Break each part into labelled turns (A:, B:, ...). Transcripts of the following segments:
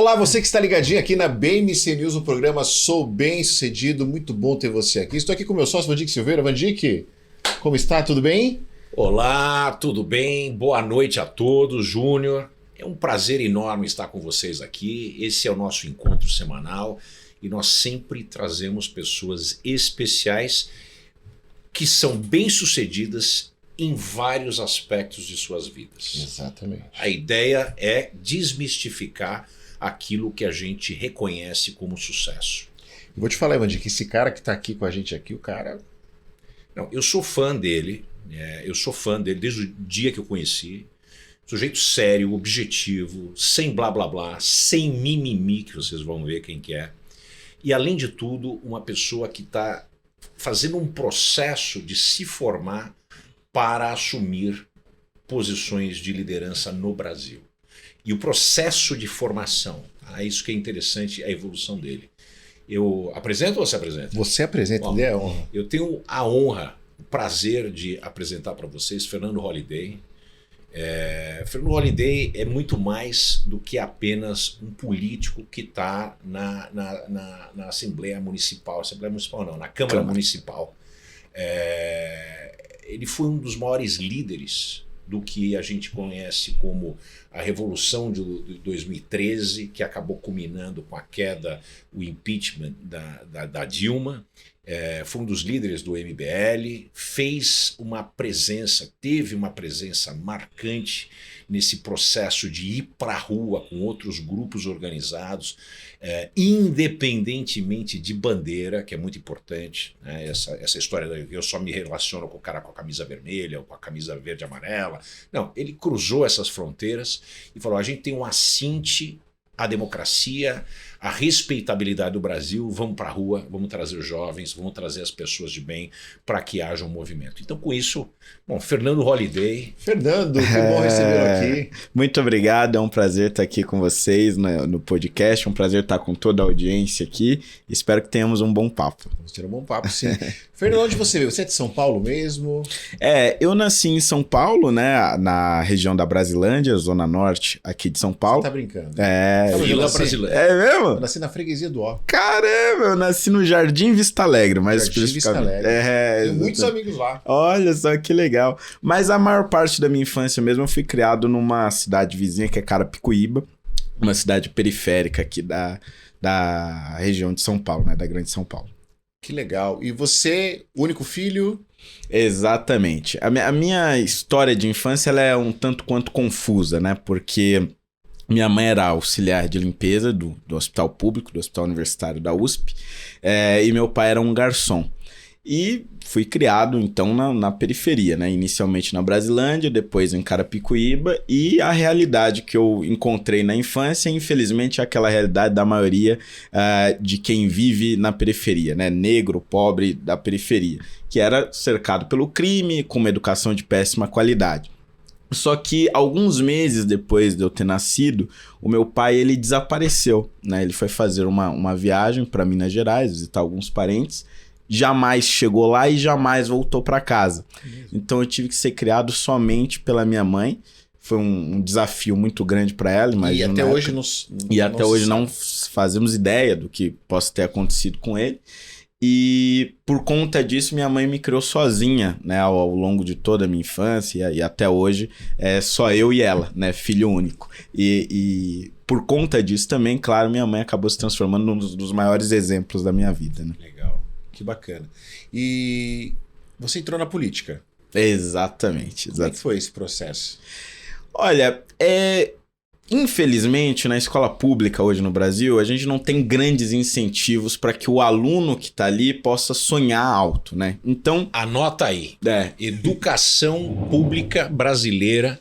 A: Olá, você que está ligadinho aqui na BMC News, o programa Sou Bem Sucedido. Muito bom ter você aqui. Estou aqui com o meu sócio, Vandique Silveira. Vandique, como está? Tudo bem?
B: Olá, tudo bem? Boa noite a todos, Júnior. É um prazer enorme estar com vocês aqui. Esse é o nosso encontro semanal e nós sempre trazemos pessoas especiais que são bem-sucedidas em vários aspectos de suas vidas.
A: Exatamente.
B: A ideia é desmistificar aquilo que a gente reconhece como sucesso.
A: Eu vou te falar, Vandique, esse cara que está aqui com a gente aqui, o cara...
B: Não, eu sou fã dele, desde o dia que eu conheci. Sujeito sério, objetivo, sem blá blá blá, sem mimimi, que vocês vão ver quem que é. E além de tudo, uma pessoa que está fazendo um processo de se formar para assumir posições de liderança no Brasil. E o processo de formação, isso que é interessante, a evolução dele. Eu apresento ou você apresenta?
A: Você apresenta,
B: Bom,
A: é honra.
B: Eu tenho a honra, o prazer de apresentar para vocês Fernando Holliday. Fernando Holliday é muito mais do que apenas um político que está na Assembleia Municipal. Assembleia Municipal não, na Câmara Municipal. Ele foi um dos maiores líderes do que a gente conhece como a Revolução de 2013, que acabou culminando com a queda, o impeachment da Dilma. Foi um dos líderes do MBL, teve uma presença marcante nesse processo de ir para a rua com outros grupos organizados, independentemente de bandeira, que é muito importante, né? Essa história de eu só me relaciono com o cara com a camisa vermelha ou com a camisa verde e amarela. Não, ele cruzou essas fronteiras e falou, a gente tem um assinte à democracia, a respeitabilidade do Brasil, vamos para a rua, vamos trazer os jovens, vamos trazer as pessoas de bem para que haja um movimento. Então, com isso, Fernando Holliday.
A: Fernando, que bom recebê-lo aqui.
C: Muito obrigado, é um prazer estar aqui com vocês no podcast, um prazer estar com toda a audiência aqui. Espero que tenhamos um bom papo.
A: Vamos ter um bom papo, sim. Fernando, onde você veio? Você é de São Paulo mesmo?
C: Eu nasci em São Paulo, né, na região da Brasilândia, zona norte aqui de São Paulo.
A: Você tá brincando?
B: Vila Brasilândia.
C: É mesmo?
A: Eu nasci na freguesia do Ó.
C: Caramba, eu nasci no Jardim Vista Alegre, mas
A: Jardim Vista Alegre. Tenho muitos amigos lá.
C: Olha só que legal. Mas a maior parte da minha infância mesmo eu fui criado numa cidade vizinha que é Carapicuíba, uma cidade periférica aqui da região de São Paulo, né, da Grande São Paulo.
A: Que legal. E você, único filho?
C: Exatamente. A minha história de infância ela é um tanto quanto confusa, né? Porque minha mãe era auxiliar de limpeza do hospital público, do hospital universitário da USP, e meu pai era um garçom. E fui criado, então, na periferia, né? Inicialmente na Brasilândia, depois em Carapicuíba, e a realidade que eu encontrei na infância, infelizmente, é aquela realidade da maioria de quem vive na periferia, né? Negro, pobre da periferia, que era cercado pelo crime, com uma educação de péssima qualidade. Só que alguns meses depois de eu ter nascido, o meu pai ele desapareceu, né? Ele foi fazer uma viagem para Minas Gerais, visitar alguns parentes, jamais chegou lá e jamais voltou para casa. Então eu tive que ser criado somente pela minha mãe. Foi um desafio muito grande para ela, imagina.
A: E até hoje
C: não fazemos ideia do que possa ter acontecido com ele. E por conta disso, minha mãe me criou sozinha, né, ao longo de toda a minha infância e até hoje é só eu e ela, né, filho único. E por conta disso também, claro, minha mãe acabou se transformando num dos maiores exemplos da minha vida, né?
A: Legal, que bacana. E você entrou na política?
C: Exatamente.
A: Como é que foi esse processo?
C: Olha, infelizmente, na escola pública hoje no Brasil, a gente não tem grandes incentivos para que o aluno que está ali possa sonhar alto, né? Então,
B: anota aí. Educação pública brasileira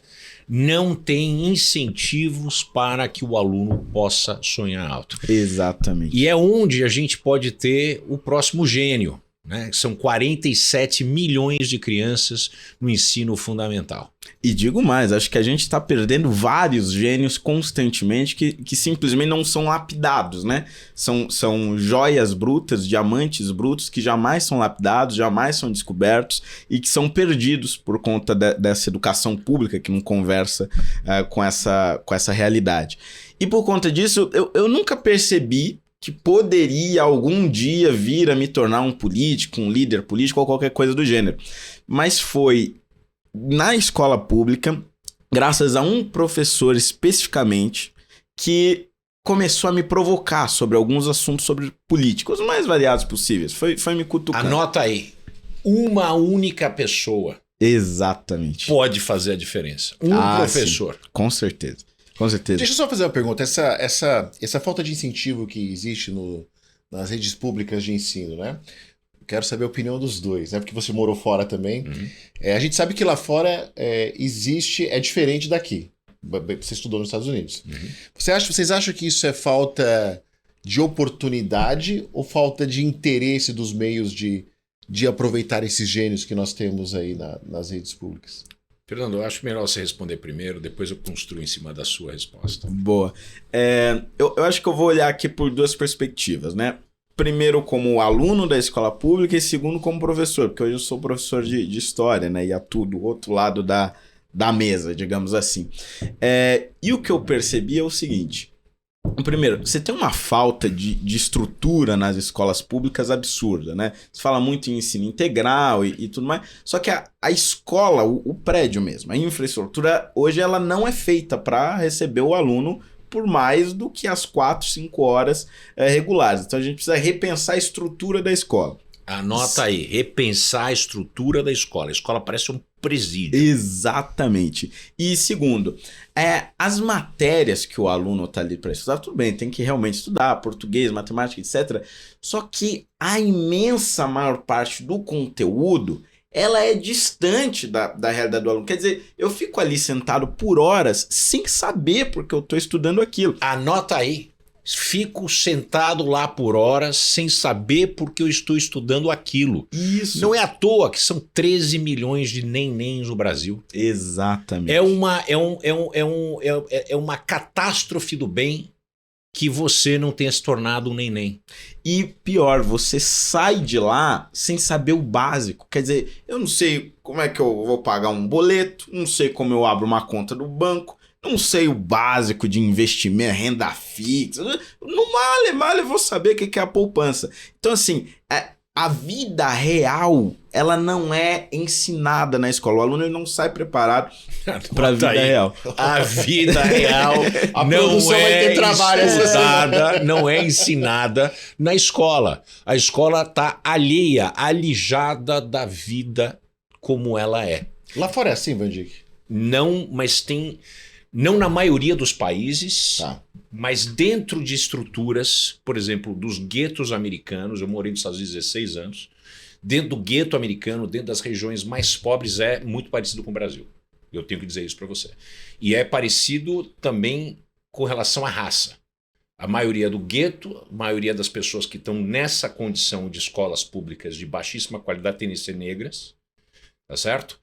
B: não tem incentivos para que o aluno possa sonhar alto.
C: Exatamente.
B: E é onde a gente pode ter o próximo gênio, né? São 47 milhões de crianças no ensino fundamental.
C: E digo mais, acho que a gente está perdendo vários gênios constantemente que simplesmente não são lapidados, né? São joias brutas, diamantes brutos que jamais são lapidados, jamais são descobertos e que são perdidos por conta dessa educação pública que não conversa com essa realidade. E por conta disso, eu nunca percebi que poderia algum dia vir a me tornar um político, um líder político ou qualquer coisa do gênero. Mas foi na escola pública, graças a um professor especificamente, que começou a me provocar sobre alguns assuntos sobre política, os mais variados possíveis. Foi me cutucando.
B: Anota aí. Uma única pessoa
C: Exatamente.
B: pode fazer a diferença. Professor.
C: Sim. Com certeza. Com certeza.
A: Deixa eu só fazer uma pergunta. Essa falta de incentivo que existe nas redes públicas de ensino, né? Quero saber a opinião dos dois, né? Porque você morou fora também.
B: Uhum.
A: A gente sabe que lá fora existe, é diferente daqui. Você estudou nos Estados Unidos.
B: Uhum.
A: Vocês acham que isso é falta de oportunidade ou falta de interesse dos meios de aproveitar esses gênios que nós temos aí nas redes públicas?
B: Fernando, eu acho melhor você responder primeiro, depois eu construo em cima da sua resposta.
C: Boa. Eu acho que eu vou olhar aqui por duas perspectivas, né? Primeiro como aluno da escola pública e segundo como professor, porque hoje eu sou professor de história, né? E atuo do outro lado da mesa, digamos assim. E o que eu percebi é o seguinte. Primeiro, você tem uma falta de estrutura nas escolas públicas absurda, né? Você fala muito em ensino integral e tudo mais, só que a escola, o prédio mesmo, a infraestrutura, hoje ela não é feita para receber o aluno por mais do que as 4, 5 horas regulares. Então a gente precisa repensar a estrutura da escola.
B: Anota aí, repensar a estrutura da escola. A escola parece um presídio.
C: Exatamente. E segundo, as matérias que o aluno está ali para estudar, tudo bem, tem que realmente estudar português, matemática, etc. Só que a imensa maior parte do conteúdo, ela é distante da realidade do aluno. Quer dizer, eu fico ali sentado por horas sem saber porque eu estou estudando aquilo.
B: Anota aí. Fico sentado lá por horas sem saber porque eu estou estudando aquilo.
C: Isso.
B: Não é à toa que são 13 milhões de nenéns no Brasil.
C: Exatamente.
B: É uma catástrofe do bem que você não tenha se tornado um neném.
C: E pior, você sai de lá sem saber o básico. Quer dizer, eu não sei como é que eu vou pagar um boleto, não sei como eu abro uma conta do banco, não sei o básico de investimento, renda fixa. No mal eu vou saber o que é a poupança. Então, assim, a vida real, ela não é ensinada na escola. O aluno ele não sai preparado para a vida real.
B: A vida real
A: A
B: não
A: produção vai ter trabalho essa
B: estudada, não é ensinada na escola. A escola está alheia, alijada da vida como ela é.
A: Lá fora é assim, Van Dijk?
B: Não, mas tem... Não na maioria dos países,
A: Tá.
B: mas dentro de estruturas, por exemplo, dos guetos americanos, eu morei nos Estados Unidos 16 anos, dentro do gueto americano, dentro das regiões mais pobres, é muito parecido com o Brasil. Eu tenho que dizer isso para você. E é parecido também com relação à raça. A maioria do gueto, a maioria das pessoas que estão nessa condição de escolas públicas de baixíssima qualidade tendem a ser negras, tá certo?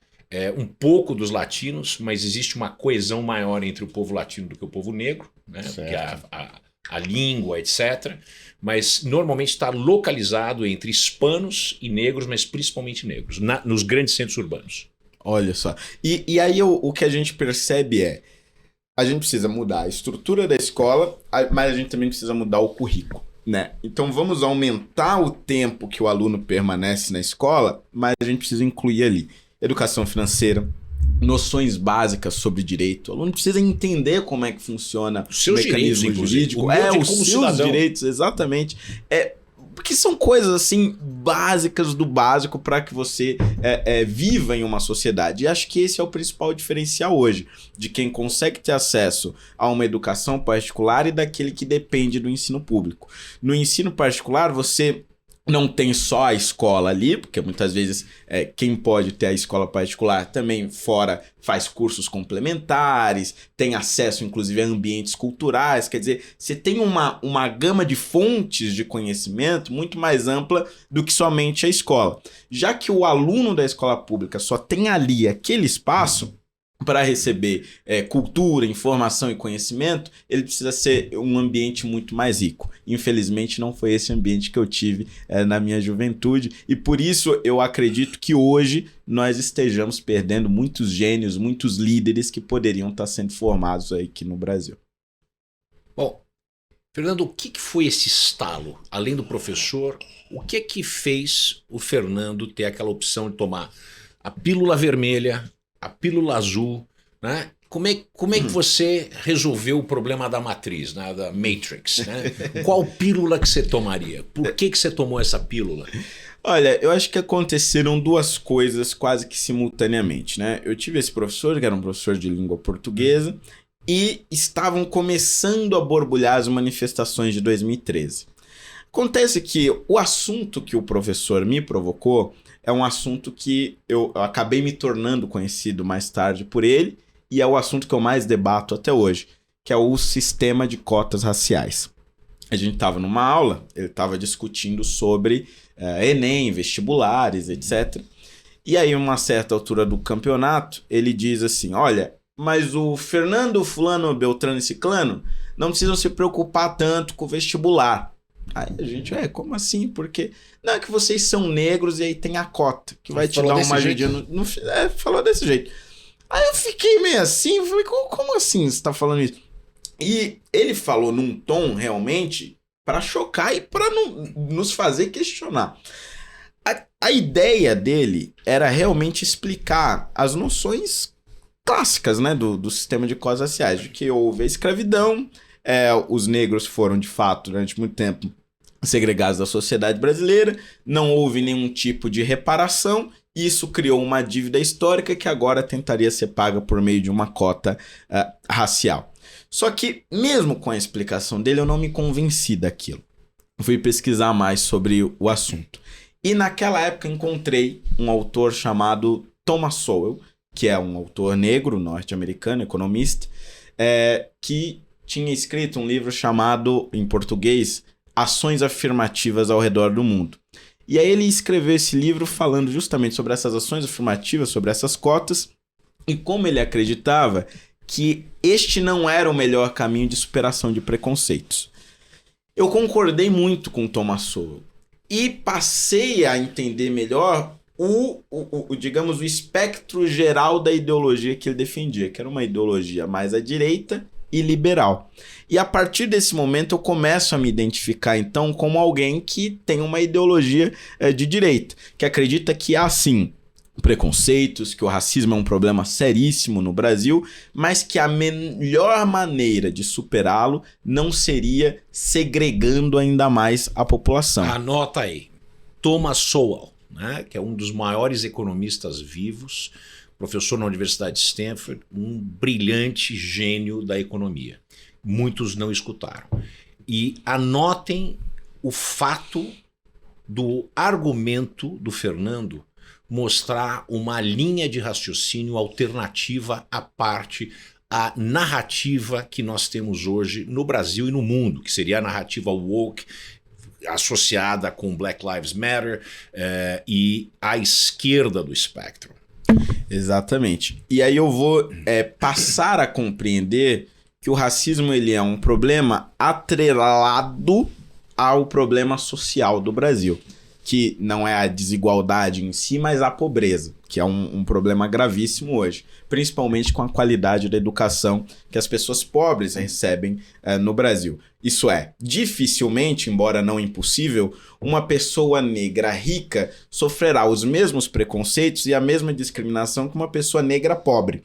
B: Um pouco dos latinos, mas existe uma coesão maior entre o povo latino do que o povo negro, né? Porque a língua, etc. Mas normalmente está localizado entre hispanos e negros, mas principalmente negros, nos grandes centros urbanos.
C: Olha só. E aí o que a gente percebe a gente precisa mudar a estrutura da escola, mas a gente também precisa mudar o currículo, né? Então vamos aumentar o tempo que o aluno permanece na escola, mas a gente precisa incluir ali educação financeira, noções básicas sobre direito. O aluno precisa entender como é que funciona
B: os seus
C: o mecanismo
B: direitos,
C: jurídico. Os seus
B: cidadão.
C: direitos, exatamente. Porque são coisas assim básicas do básico para que você viva em uma sociedade. E acho que esse é o principal diferencial hoje, de quem consegue ter acesso a uma educação particular e daquele que depende do ensino público. No ensino particular, você não tem só a escola ali, porque muitas vezes quem pode ter a escola particular também fora faz cursos complementares, tem acesso inclusive a ambientes culturais, quer dizer, você tem uma gama de fontes de conhecimento muito mais ampla do que somente a escola. Já que o aluno da escola pública só tem ali aquele espaço para receber cultura, informação e conhecimento, ele precisa ser um ambiente muito mais rico. Infelizmente não foi esse ambiente que eu tive na minha juventude e por isso eu acredito que hoje nós estejamos perdendo muitos gênios, muitos líderes que poderiam estar sendo formados aí aqui no Brasil.
B: Bom, Fernando, o que foi esse estalo? Além do professor, o que fez o Fernando ter aquela opção de tomar a pílula vermelha, a pílula azul, né? Como é que você resolveu o problema da matriz, né? Da Matrix, né? Qual pílula que você tomaria? Por que você tomou essa pílula?
C: Olha, eu acho que aconteceram duas coisas quase que simultaneamente, né? Eu tive esse professor, que era um professor de língua portuguesa, e estavam começando a borbulhar as manifestações de 2013. Acontece que o assunto que o professor me provocou é um assunto que eu acabei me tornando conhecido mais tarde por ele, e é o assunto que eu mais debato até hoje, que é o sistema de cotas raciais. A gente estava numa aula, ele estava discutindo sobre Enem, vestibulares, etc. E aí, uma certa altura do campeonato, ele diz assim, olha, mas o Fernando, fulano, Beltrano e Ciclano não precisam se preocupar tanto com o vestibular. Aí a gente, como assim? Porque não é que vocês são negros e aí tem a cota, que vai te dar uma ajudinha no falou desse jeito. Aí eu fiquei meio assim, falei, como assim você tá falando isso? E ele falou num tom realmente para chocar e para nos fazer questionar. A ideia dele era realmente explicar as noções clássicas, né, do sistema de cotas raciais, de que houve a escravidão, os negros foram de fato durante muito tempo segregados da sociedade brasileira, não houve nenhum tipo de reparação. Isso criou uma dívida histórica que agora tentaria ser paga por meio de uma cota racial. Só que, mesmo com a explicação dele, eu não me convenci daquilo. Fui pesquisar mais sobre o assunto. E naquela época encontrei um autor chamado Thomas Sowell, que é um autor negro, norte-americano, economista, que tinha escrito um livro chamado, em português, Ações Afirmativas ao Redor do Mundo. E aí ele escreveu esse livro falando justamente sobre essas ações afirmativas, sobre essas cotas, e como ele acreditava que este não era o melhor caminho de superação de preconceitos. Eu concordei muito com Thomas Sowell e passei a entender melhor digamos, o espectro geral da ideologia que ele defendia, que era uma ideologia mais à direita e liberal. E a partir desse momento eu começo a me identificar então como alguém que tem uma ideologia de direita, que acredita que há sim preconceitos, que o racismo é um problema seríssimo no Brasil, mas que a melhor maneira de superá-lo não seria segregando ainda mais a população.
B: Anota aí, Thomas Sowell, né, que é um dos maiores economistas vivos, professor na Universidade de Stanford, um brilhante gênio da economia. Muitos não escutaram. E anotem o fato do argumento do Fernando mostrar uma linha de raciocínio alternativa à narrativa que nós temos hoje no Brasil e no mundo, que seria a narrativa woke, associada com Black Lives Matter e a esquerda do espectro.
C: Exatamente. E aí eu vou passar a compreender que o racismo ele é um problema atrelado ao problema social do Brasil, que não é a desigualdade em si, mas a pobreza, que é um problema gravíssimo hoje, principalmente com a qualidade da educação que as pessoas pobres recebem no Brasil. Isso é, dificilmente, embora não impossível, uma pessoa negra rica sofrerá os mesmos preconceitos e a mesma discriminação que uma pessoa negra pobre.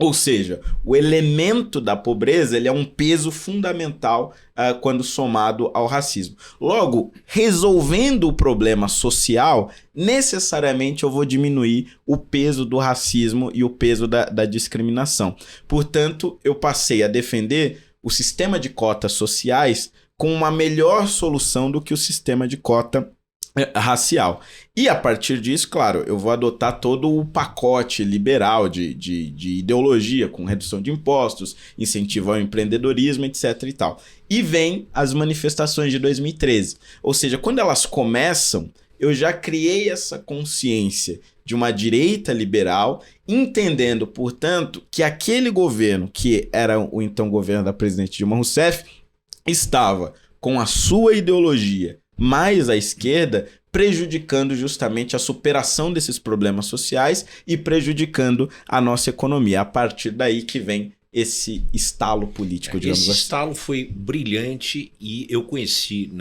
C: Ou seja, o elemento da pobreza ele é um peso fundamental quando somado ao racismo. Logo, resolvendo o problema social, necessariamente eu vou diminuir o peso do racismo e o peso da discriminação. Portanto, eu passei a defender o sistema de cotas sociais com uma melhor solução do que o sistema de cota racial. E a partir disso, claro, eu vou adotar todo o pacote liberal de ideologia, com redução de impostos, incentivo ao empreendedorismo, etc. e tal. E vem as manifestações de 2013. Ou seja, quando elas começam, eu já criei essa consciência de uma direita liberal, entendendo, portanto, que aquele governo, que era o então governo da presidente Dilma Rousseff, estava com a sua ideologia mais à esquerda, prejudicando justamente a superação desses problemas sociais e prejudicando a nossa economia. A partir daí que vem esse estalo político, digamos
B: assim? Esse
C: assim?
B: estalo foi brilhante e eu conheci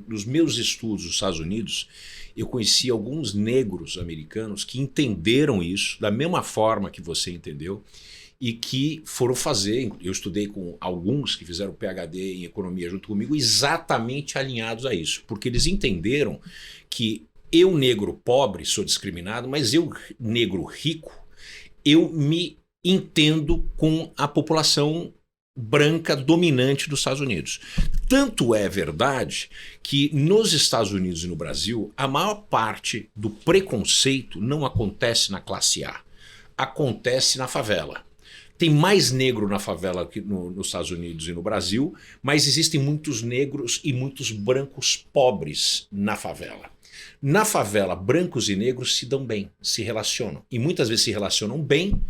B: nos meus estudos nos Estados Unidos, eu conheci alguns negros americanos que entenderam isso da mesma forma que você entendeu e que foram fazer, eu estudei com alguns que fizeram PhD em economia junto comigo, exatamente alinhados a isso, porque eles entenderam que eu, negro pobre, sou discriminado, mas eu, negro rico, eu me entendo com a população branca dominante dos Estados Unidos. Tanto é verdade que nos Estados Unidos e no Brasil, a maior parte do preconceito não acontece na classe A, acontece na favela. Tem mais negro na favela que nos Estados Unidos e no Brasil, mas existem muitos negros e muitos brancos pobres na favela. Na favela, brancos e negros se dão bem, se relacionam. E muitas vezes se relacionam bem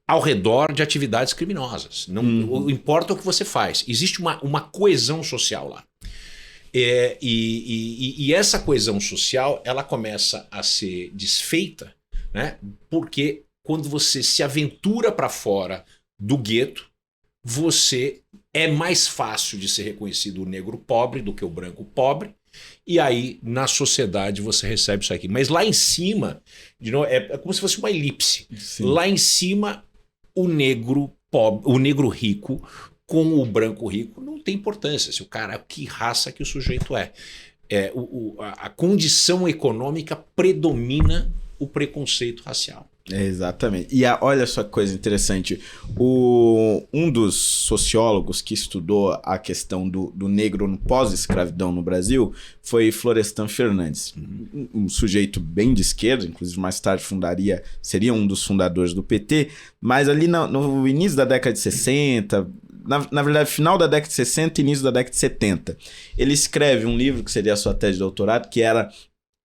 B: ao redor de atividades criminosas. Não importa o que você faz. Existe uma coesão social lá. E essa coesão social, ela começa a ser desfeita, né? Porque quando você se aventura para fora do gueto, você é mais fácil de ser reconhecido o negro pobre do que o branco pobre. E aí, na sociedade, você recebe isso aqui. Mas lá em cima, de novo, é como se fosse uma elipse. Sim. Lá em cima, o negro pobre, o negro rico com o branco rico não tem importância. Se o cara, que raça que o sujeito é. A condição econômica predomina o preconceito racial.
C: Exatamente. E olha só que coisa interessante. Um dos sociólogos que estudou a questão do negro no pós-escravidão no Brasil foi Florestan Fernandes. Um sujeito bem de esquerda, inclusive mais tarde seria um dos fundadores do PT, mas ali no início da década de 60, na verdade, final da década de 60 e início da década de 70, ele escreve um livro que seria a sua tese de doutorado, que era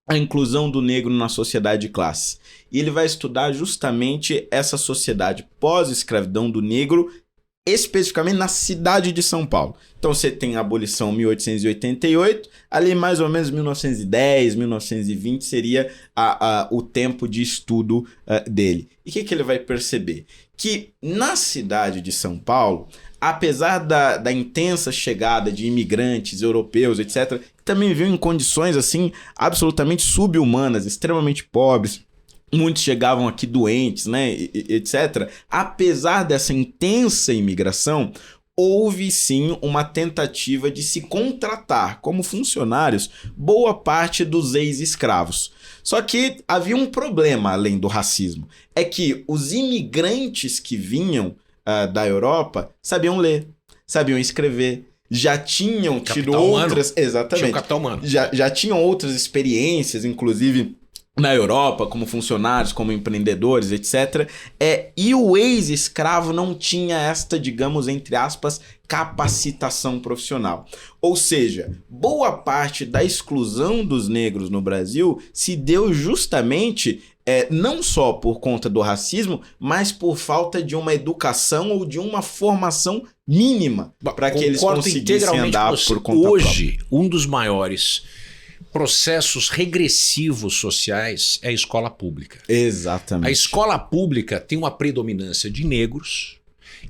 C: A Inclusão do Negro na Sociedade de Classe. E ele vai estudar justamente essa sociedade pós-escravidão do negro, especificamente na cidade de São Paulo. Então você tem a abolição em 1888, ali mais ou menos 1910, 1920 seria o tempo de estudo dele. E o que ele vai perceber? Que na cidade de São Paulo, apesar da intensa chegada de imigrantes europeus, etc., também viviam em condições assim absolutamente sub-humanas, extremamente pobres. Muitos chegavam aqui doentes, né, etc. Apesar dessa intensa imigração, houve sim uma tentativa de se contratar como funcionários boa parte dos ex-escravos. Só que havia um problema além do racismo. É que os imigrantes que vinham da Europa sabiam ler, sabiam escrever, já tinham tido outras... Exatamente.
B: Tinha o capital humano.
C: Já tinham outras experiências, inclusive na Europa, como funcionários, como empreendedores, etc. E o ex-escravo não tinha esta, digamos, entre aspas, capacitação profissional. Ou seja, boa parte da exclusão dos negros no Brasil se deu justamente não só por conta do racismo, mas por falta de uma educação ou de uma formação mínima para que eles conseguissem andar por conta própria.
B: Hoje, um dos maiores processos regressivos sociais é a escola pública.
C: Exatamente.
B: A escola pública tem uma predominância de negros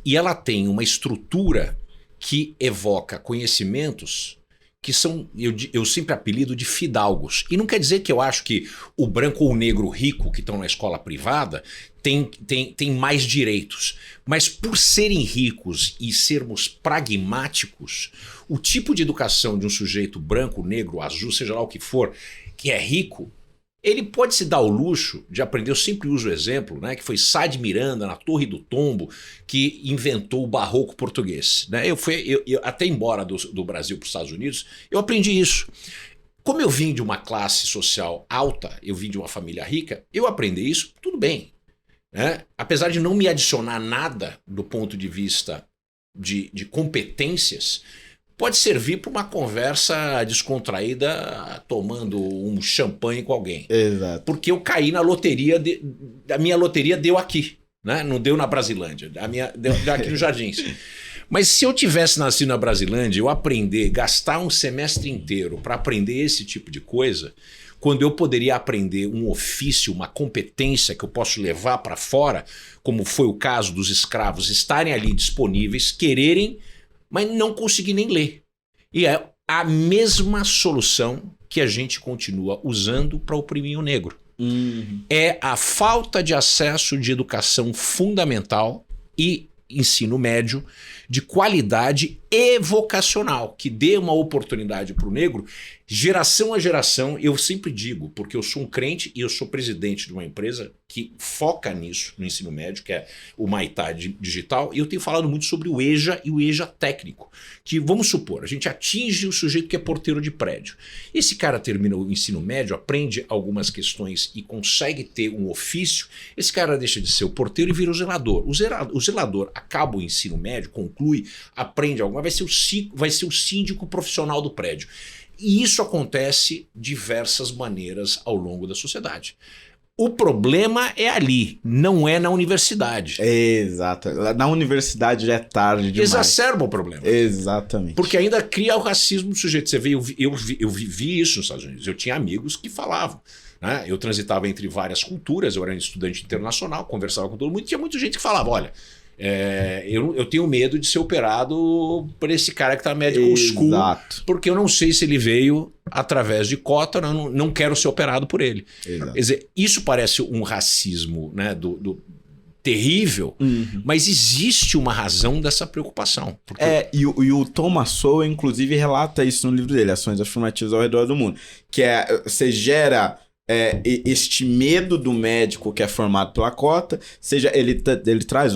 B: e ela tem uma estrutura que evoca conhecimentos que são, eu sempre apelido de fidalgos. E não quer dizer que eu acho que o branco ou o negro rico que estão na escola privada tem mais direitos. Mas por serem ricos e sermos pragmáticos, o tipo de educação de um sujeito branco, negro, azul, seja lá o que for, que é rico, ele pode se dar o luxo de aprender, eu sempre uso o exemplo, né, que foi Sá de Miranda, na Torre do Tombo, que inventou o barroco português. Né? Eu até embora do Brasil para os Estados Unidos, eu aprendi isso. Como eu vim de uma classe social alta, eu vim de uma família rica, eu aprendi isso, tudo bem. Né? Apesar de não me adicionar nada do ponto de vista de competências, pode servir para uma conversa descontraída tomando um champanhe com alguém.
C: Exato.
B: Porque eu caí na loteria, a minha loteria deu aqui, né? Não deu na Brasilândia, a minha deu aqui no Jardins. Mas se eu tivesse nascido na Brasilândia, eu gastar um semestre inteiro para aprender esse tipo de coisa, quando eu poderia aprender um ofício, uma competência que eu posso levar para fora, como foi o caso dos escravos estarem ali disponíveis, quererem, mas não conseguir nem ler. E é a mesma solução que a gente continua usando para oprimir o negro. É a falta de acesso de educação fundamental e ensino médio de qualidade e vocacional, que dê uma oportunidade para o negro, geração a geração. Eu sempre digo, porque eu sou um crente e eu sou presidente de uma empresa que foca nisso, no ensino médio, que é o Maitá Digital, e eu tenho falado muito sobre o EJA e o EJA técnico, que vamos supor, a gente atinge o sujeito que é porteiro de prédio. Esse cara termina o ensino médio, aprende algumas questões e consegue ter um ofício, esse cara deixa de ser o porteiro e vira o zelador. O zelador acaba o ensino médio, conclui, aprende alguma, vai ser o síndico profissional do prédio. E isso acontece de diversas maneiras ao longo da sociedade. O problema é ali, não é na universidade.
C: Exato. Na universidade já é tarde demais.
B: Exacerba o problema.
C: Exatamente.
B: Porque ainda cria o racismo do sujeito. Você vê, eu vivi isso nos Estados Unidos. Eu tinha amigos que falavam. Né? Eu transitava entre várias culturas, eu era um estudante internacional, conversava com todo mundo. Tinha muita gente que falava, olha... eu tenho medo de ser operado por esse cara que tá medical school, porque eu não sei se ele veio através de cota, não quero ser operado por ele.
C: Exato.
B: Quer dizer, isso parece um racismo, né, do terrível, mas existe uma razão dessa preocupação. Porque...
C: E o Thomas Sowell, inclusive, relata isso no livro dele, Ações Afirmativas ao Redor do Mundo, que você gera... este medo do médico que é formado pela cota, seja ele traz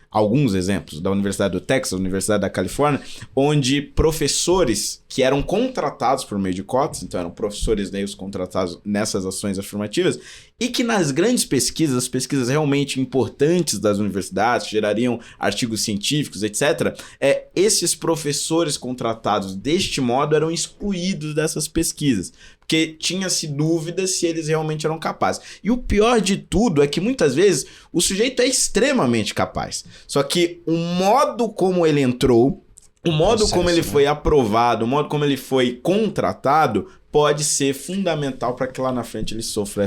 C: alguns exemplos da Universidade do Texas, da Universidade da Califórnia, onde professores que eram contratados por meio de cotas, então eram professores negros contratados nessas ações afirmativas, e que nas grandes pesquisas, as pesquisas realmente importantes das universidades, que gerariam artigos científicos, etc., esses professores contratados deste modo eram excluídos dessas pesquisas, porque tinha-se dúvida se eles realmente eram capazes. E o pior de tudo é que muitas vezes o sujeito é extremamente capaz, só que o modo como ele entrou, o modo como ele foi aprovado, o modo como ele foi contratado, pode ser fundamental para que lá na frente ele sofra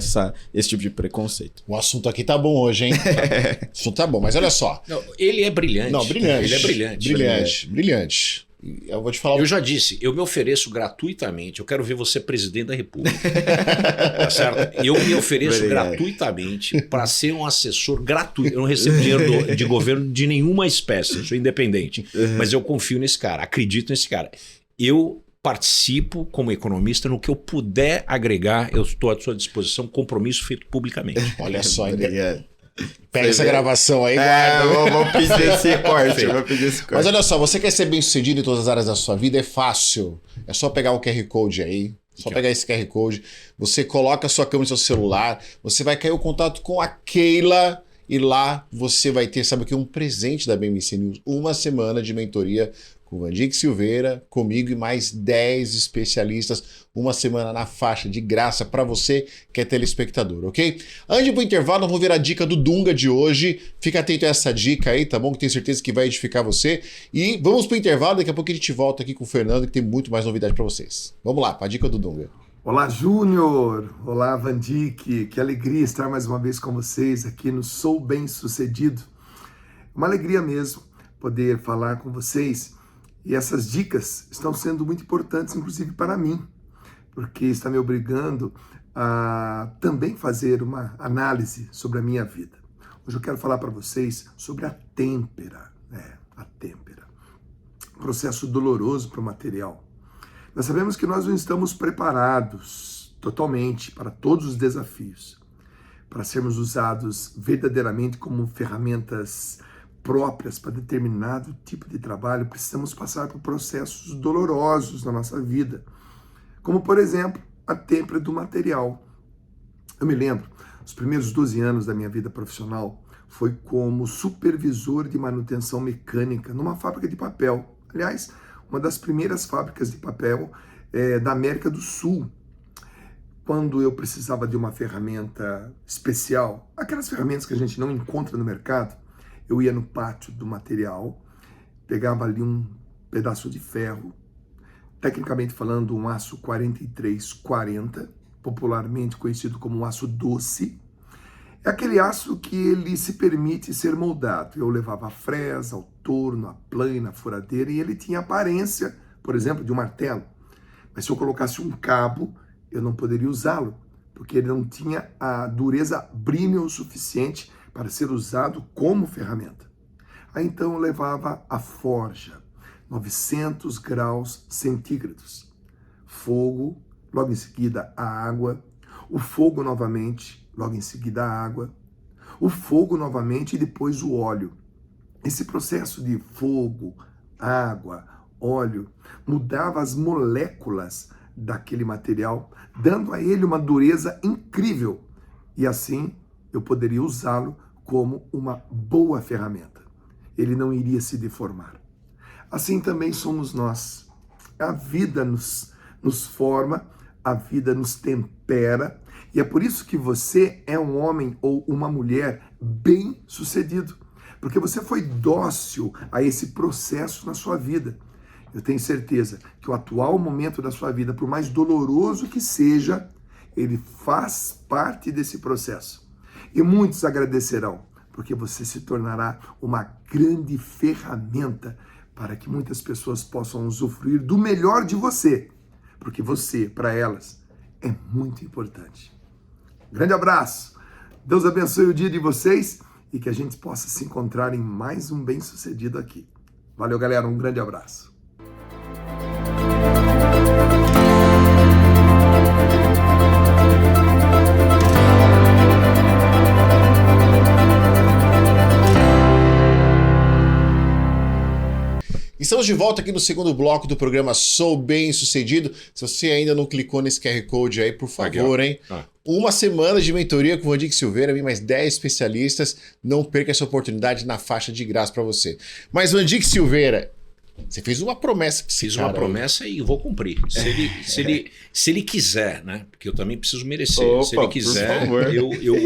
C: esse tipo de preconceito.
A: O assunto aqui tá bom hoje, hein? O assunto tá bom, mas olha só.
B: Não, ele é brilhante.
A: Não, brilhante.
B: Ele é brilhante.
A: Brilhante. Eu vou te falar.
B: Eu já disse, eu me ofereço gratuitamente. Eu quero ver você presidente da República. Tá certo? Eu me ofereço gratuitamente para ser um assessor gratuito. Eu não recebo dinheiro de governo de nenhuma espécie. Eu sou independente. Mas eu confio nesse cara, acredito nesse cara. Eu participo como economista no que eu puder agregar. Eu estou à sua disposição, compromisso feito publicamente.
A: Olha só, pega essa gravação aí, guarda.
C: Vou pedir esse corte.
A: Mas olha só, você quer ser bem sucedido em todas as áreas da sua vida? É fácil. É só pegar o QR Code aí. Só pegar esse QR Code. Você coloca a sua câmera no seu celular. Você vai cair em contato com a Keila. E lá você vai ter, sabe o que? Um presente da BMC News. Uma semana de mentoria com o Vandic Silveira, comigo e mais 10 especialistas, uma semana na faixa de graça para você que é telespectador, ok? Antes de ir pro intervalo, eu vou ver a dica do Dunga de hoje. Fica atento a essa dica aí, tá bom? Que tenho certeza que vai edificar você. E vamos pro intervalo, daqui a pouco a gente volta aqui com o Fernando, que tem muito mais novidade para vocês. Vamos lá, para a dica do Dunga.
D: Olá, Júnior! Olá, Vandic! Que alegria estar mais uma vez com vocês aqui no Sou Bem Sucedido. Uma alegria mesmo poder falar com vocês. E essas dicas estão sendo muito importantes, inclusive para mim, porque está me obrigando a também fazer uma análise sobre a minha vida. Hoje eu quero falar para vocês sobre a têmpera. A têmpera. Um processo doloroso para o material. Nós sabemos que nós não estamos preparados totalmente para todos os desafios, para sermos usados verdadeiramente como ferramentas próprias para determinado tipo de trabalho. Precisamos passar por processos dolorosos na nossa vida, como, por exemplo, a têmpera do material. Eu me lembro, os primeiros 12 anos da minha vida profissional foi como supervisor de manutenção mecânica numa fábrica de papel. Aliás, uma das primeiras fábricas de papel da América do Sul. Quando eu precisava de uma ferramenta especial, aquelas ferramentas que a gente não encontra no mercado, eu ia no pátio do material, pegava ali um pedaço de ferro, tecnicamente falando um aço 4340, popularmente conhecido como um aço doce, é aquele aço que ele se permite ser moldado. Eu levava a fresa, o torno, a plana, a furadeira, e ele tinha aparência, por exemplo, de um martelo. Mas se eu colocasse um cabo, eu não poderia usá-lo, porque ele não tinha a dureza brímel o suficiente para ser usado como ferramenta. Aí então eu levava a forja, 900 graus centígrados, fogo, logo em seguida a água, o fogo novamente, logo em seguida a água, o fogo novamente e depois o óleo. Esse processo de fogo, água, óleo, mudava as moléculas daquele material, dando a ele uma dureza incrível. E assim eu poderia usá-lo como uma boa ferramenta. Ele não iria se deformar. Assim também somos nós. A vida nos forma, a vida nos tempera, e é por isso que você é um homem ou uma mulher bem-sucedido, porque você foi dócil a esse processo na sua vida. Eu tenho certeza que o atual momento da sua vida, por mais doloroso que seja, ele faz parte desse processo. E muitos agradecerão, porque você se tornará uma grande ferramenta para que muitas pessoas possam usufruir do melhor de você, porque você, para elas, é muito importante. Grande abraço, Deus abençoe o dia de vocês e que a gente possa se encontrar em mais um Bem-Sucedido aqui. Valeu, galera, um grande abraço.
A: Estamos de volta aqui no segundo bloco do programa Sou Bem-Sucedido. Se você ainda não clicou nesse QR Code aí, por favor, hein? Uma semana de mentoria com o Vandique Silveira, mais 10 especialistas. Não perca essa oportunidade na faixa de graça para você. Mas, Vandique Silveira, você fez uma promessa para esse
B: Fiz uma promessa e vou cumprir. Se ele quiser, né? Porque eu também preciso merecer.
C: Opa,
B: se ele quiser, eu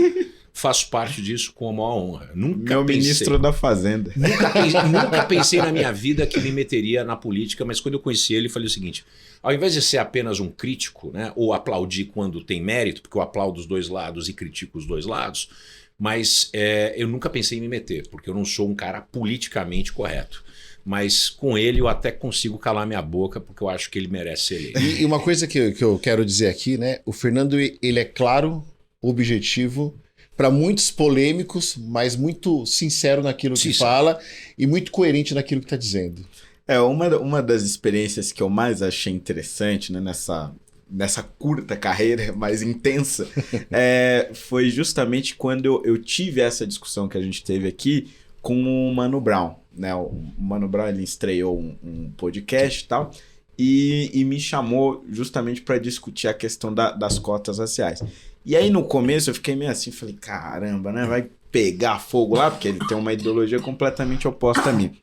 B: faço parte disso com a maior honra.
C: Meu ministro da Fazenda.
B: Nunca pensei na minha vida que me meteria na política, mas quando eu conheci ele, falei o seguinte: ao invés de ser apenas um crítico, né, ou aplaudir quando tem mérito, porque eu aplaudo os dois lados e critico os dois lados, mas eu nunca pensei em me meter, porque eu não sou um cara politicamente correto. Mas com ele eu até consigo calar minha boca, porque eu acho que ele merece ser ele.
A: E uma coisa que eu quero dizer aqui, né? O Fernando, ele é claro, objetivo, para muitos polêmicos, mas muito sincero naquilo que fala e muito coerente naquilo que está dizendo.
C: Uma das experiências que eu mais achei interessante, né, nessa curta carreira mais intensa, foi justamente quando eu tive essa discussão que a gente teve aqui com o Mano Brown. Né? O Mano Brown, ele estreou um podcast e tal, e me chamou justamente para discutir a questão das cotas raciais. E aí no começo eu fiquei meio assim, falei, caramba, né? Vai pegar fogo lá, porque ele tem uma ideologia completamente oposta a mim.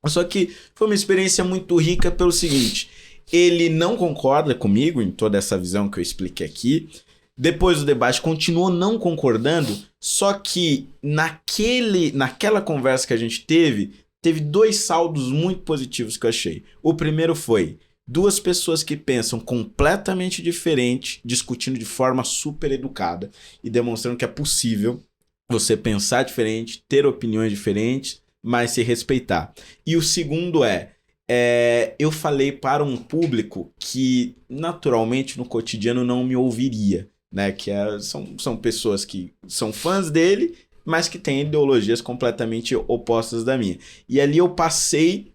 C: Só que foi uma experiência muito rica pelo seguinte: ele não concorda comigo em toda essa visão que eu expliquei aqui. Depois do debate continuou não concordando, só que naquela conversa que a gente teve dois saldos muito positivos que eu achei. O primeiro foi duas pessoas que pensam completamente diferente, discutindo de forma super educada e demonstrando que é possível você pensar diferente, ter opiniões diferentes, mas se respeitar. E o segundo eu falei para um público que naturalmente no cotidiano não me ouviria, né? Que são pessoas que são fãs dele, mas que têm ideologias completamente opostas da minha. E ali eu passei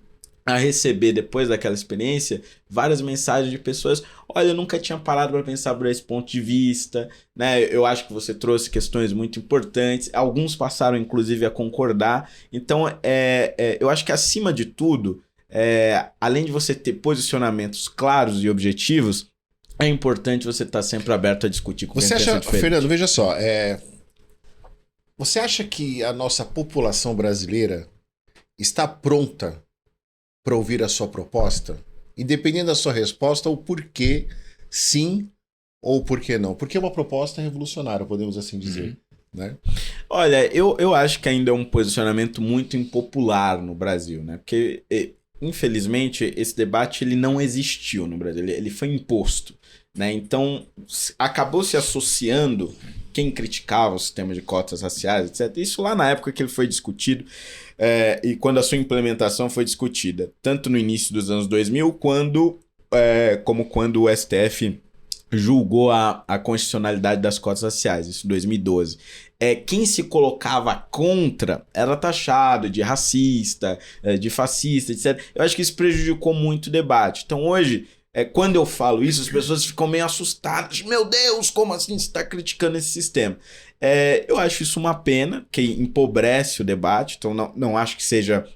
C: a receber, depois daquela experiência, várias mensagens de pessoas: olha, eu nunca tinha parado para pensar por esse ponto de vista, né? Eu acho que você trouxe questões muito importantes. Alguns passaram, inclusive, a concordar. Então, eu acho que, acima de tudo, além de você ter posicionamentos claros e objetivos, é importante você estar sempre aberto a discutir com quem pensa diferente.
A: Fernando, veja só, você acha que a nossa população brasileira está pronta para ouvir a sua proposta? E dependendo da sua resposta, o porquê sim ou porquê não. Porque é uma proposta revolucionária, podemos assim dizer. Né?
C: Olha, eu acho que ainda é um posicionamento muito impopular no Brasil, né? Porque, infelizmente, esse debate ele não existiu no Brasil, ele foi imposto. né? Então, acabou se associando quem criticava o sistema de cotas raciais, etc. Isso lá na época que ele foi discutido, e quando a sua implementação foi discutida, tanto no início dos anos 2000, como quando o STF julgou a constitucionalidade das cotas raciais, isso em 2012. Quem se colocava contra era taxado de racista, de fascista, etc. Eu acho que isso prejudicou muito o debate. Então hoje, quando eu falo isso, as pessoas ficam meio assustadas. Meu Deus, como assim você está criticando esse sistema? Eu acho isso uma pena, que empobrece o debate. Então não acho que seja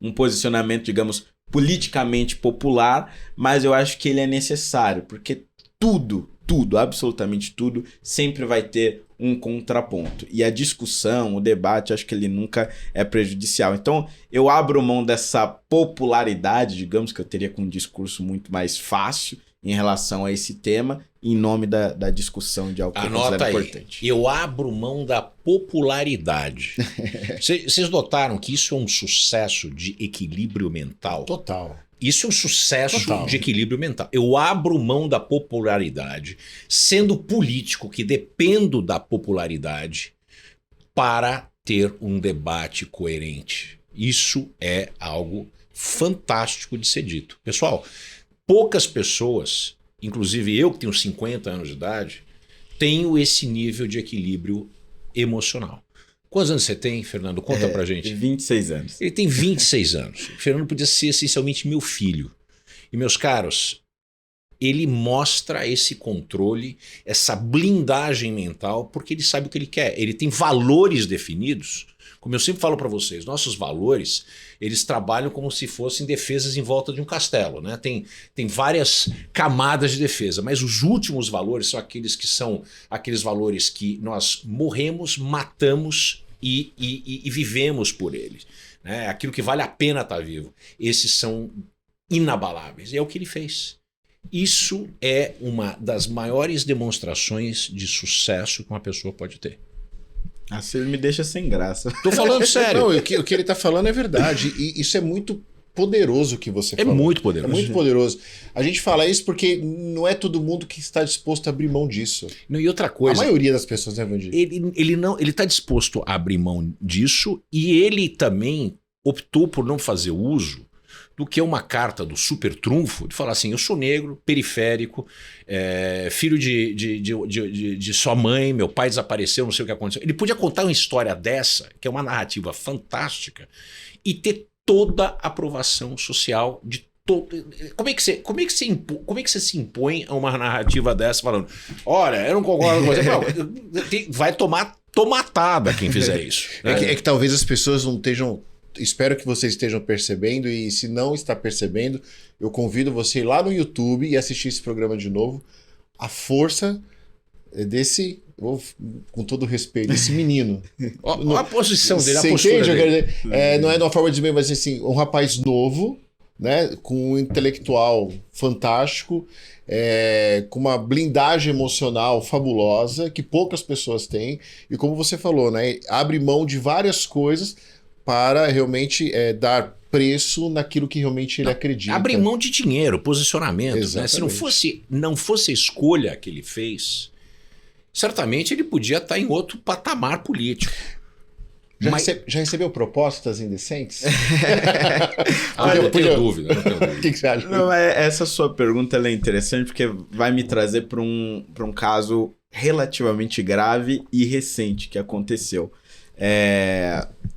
C: um posicionamento, digamos, politicamente popular, mas eu acho que ele é necessário, porque tudo, absolutamente tudo, sempre vai ter um contraponto. E a discussão, o debate, acho que ele nunca é prejudicial. Então, eu abro mão dessa popularidade, digamos, que eu teria com um discurso muito mais fácil em relação a esse tema, em nome da discussão de algo que eu considero importante.
B: Eu abro mão da popularidade. Vocês notaram que isso é um sucesso de equilíbrio mental?
A: Total.
B: Isso é um sucesso de equilíbrio mental. Eu abro mão da popularidade, sendo político que dependo da popularidade para ter um debate coerente. Isso é algo fantástico de ser dito. Pessoal, poucas pessoas, inclusive eu que tenho 50 anos de idade, tenho esse nível de equilíbrio emocional. Quantos anos você tem, Fernando? Conta pra gente.
C: 26 anos.
B: Ele tem 26 anos. O Fernando podia ser essencialmente meu filho. E, meus caros, ele mostra esse controle, essa blindagem mental, porque ele sabe o que ele quer. Ele tem valores definidos. Como eu sempre falo para vocês, nossos valores, eles trabalham como se fossem defesas em volta de um castelo, né? Tem várias camadas de defesa, mas os últimos valores são aqueles valores que nós morremos, matamos e vivemos por eles, né? Aquilo que vale a pena estar vivo. Esses são inabaláveis. E é o que ele fez. Isso é uma das maiores demonstrações de sucesso que uma pessoa pode ter.
C: Assim ele me deixa sem graça.
B: Tô falando sério.
A: Não, o que ele tá falando é verdade. E isso é muito poderoso que você falou.
B: Muito poderoso.
A: É muito poderoso. A gente fala isso porque não é todo mundo que está disposto a abrir mão disso.
B: Não, e outra coisa...
A: A maioria das pessoas, né, Vandir?
B: Ele está disposto a abrir mão disso e ele também optou por não fazer uso do que é uma carta do super trunfo, de falar assim, eu sou negro, periférico, filho de sua mãe, meu pai desapareceu, não sei o que aconteceu. Ele podia contar uma história dessa, que é uma narrativa fantástica, e ter toda a aprovação social de todo. Como é que você se impõe a uma narrativa dessa falando, olha, eu não concordo com você. Não, vai tomar tomatada quem fizer isso. Né?
A: É que talvez as pessoas não estejam... Espero que vocês estejam percebendo, e se não está percebendo, eu convido você a ir lá no YouTube e assistir esse programa de novo. A força desse, com todo respeito, desse menino.
B: A posição dele, a
A: você
B: postura
A: entende?
B: dele.
A: Não é de uma forma de dizer, mas assim, um rapaz novo, né, com um intelectual fantástico, com uma blindagem emocional fabulosa, que poucas pessoas têm, e como você falou, né, abre mão de várias coisas para realmente dar preço naquilo que realmente ele acredita.
B: Abre mão de dinheiro, posicionamento. Né? Se não fosse a escolha que ele fez, certamente ele podia estar em outro patamar político.
A: Já recebeu propostas indecentes?
B: Não tenho dúvida.
A: O que você acha?
C: Não, essa sua pergunta ela é interessante porque vai me trazer para um caso relativamente grave e recente que aconteceu.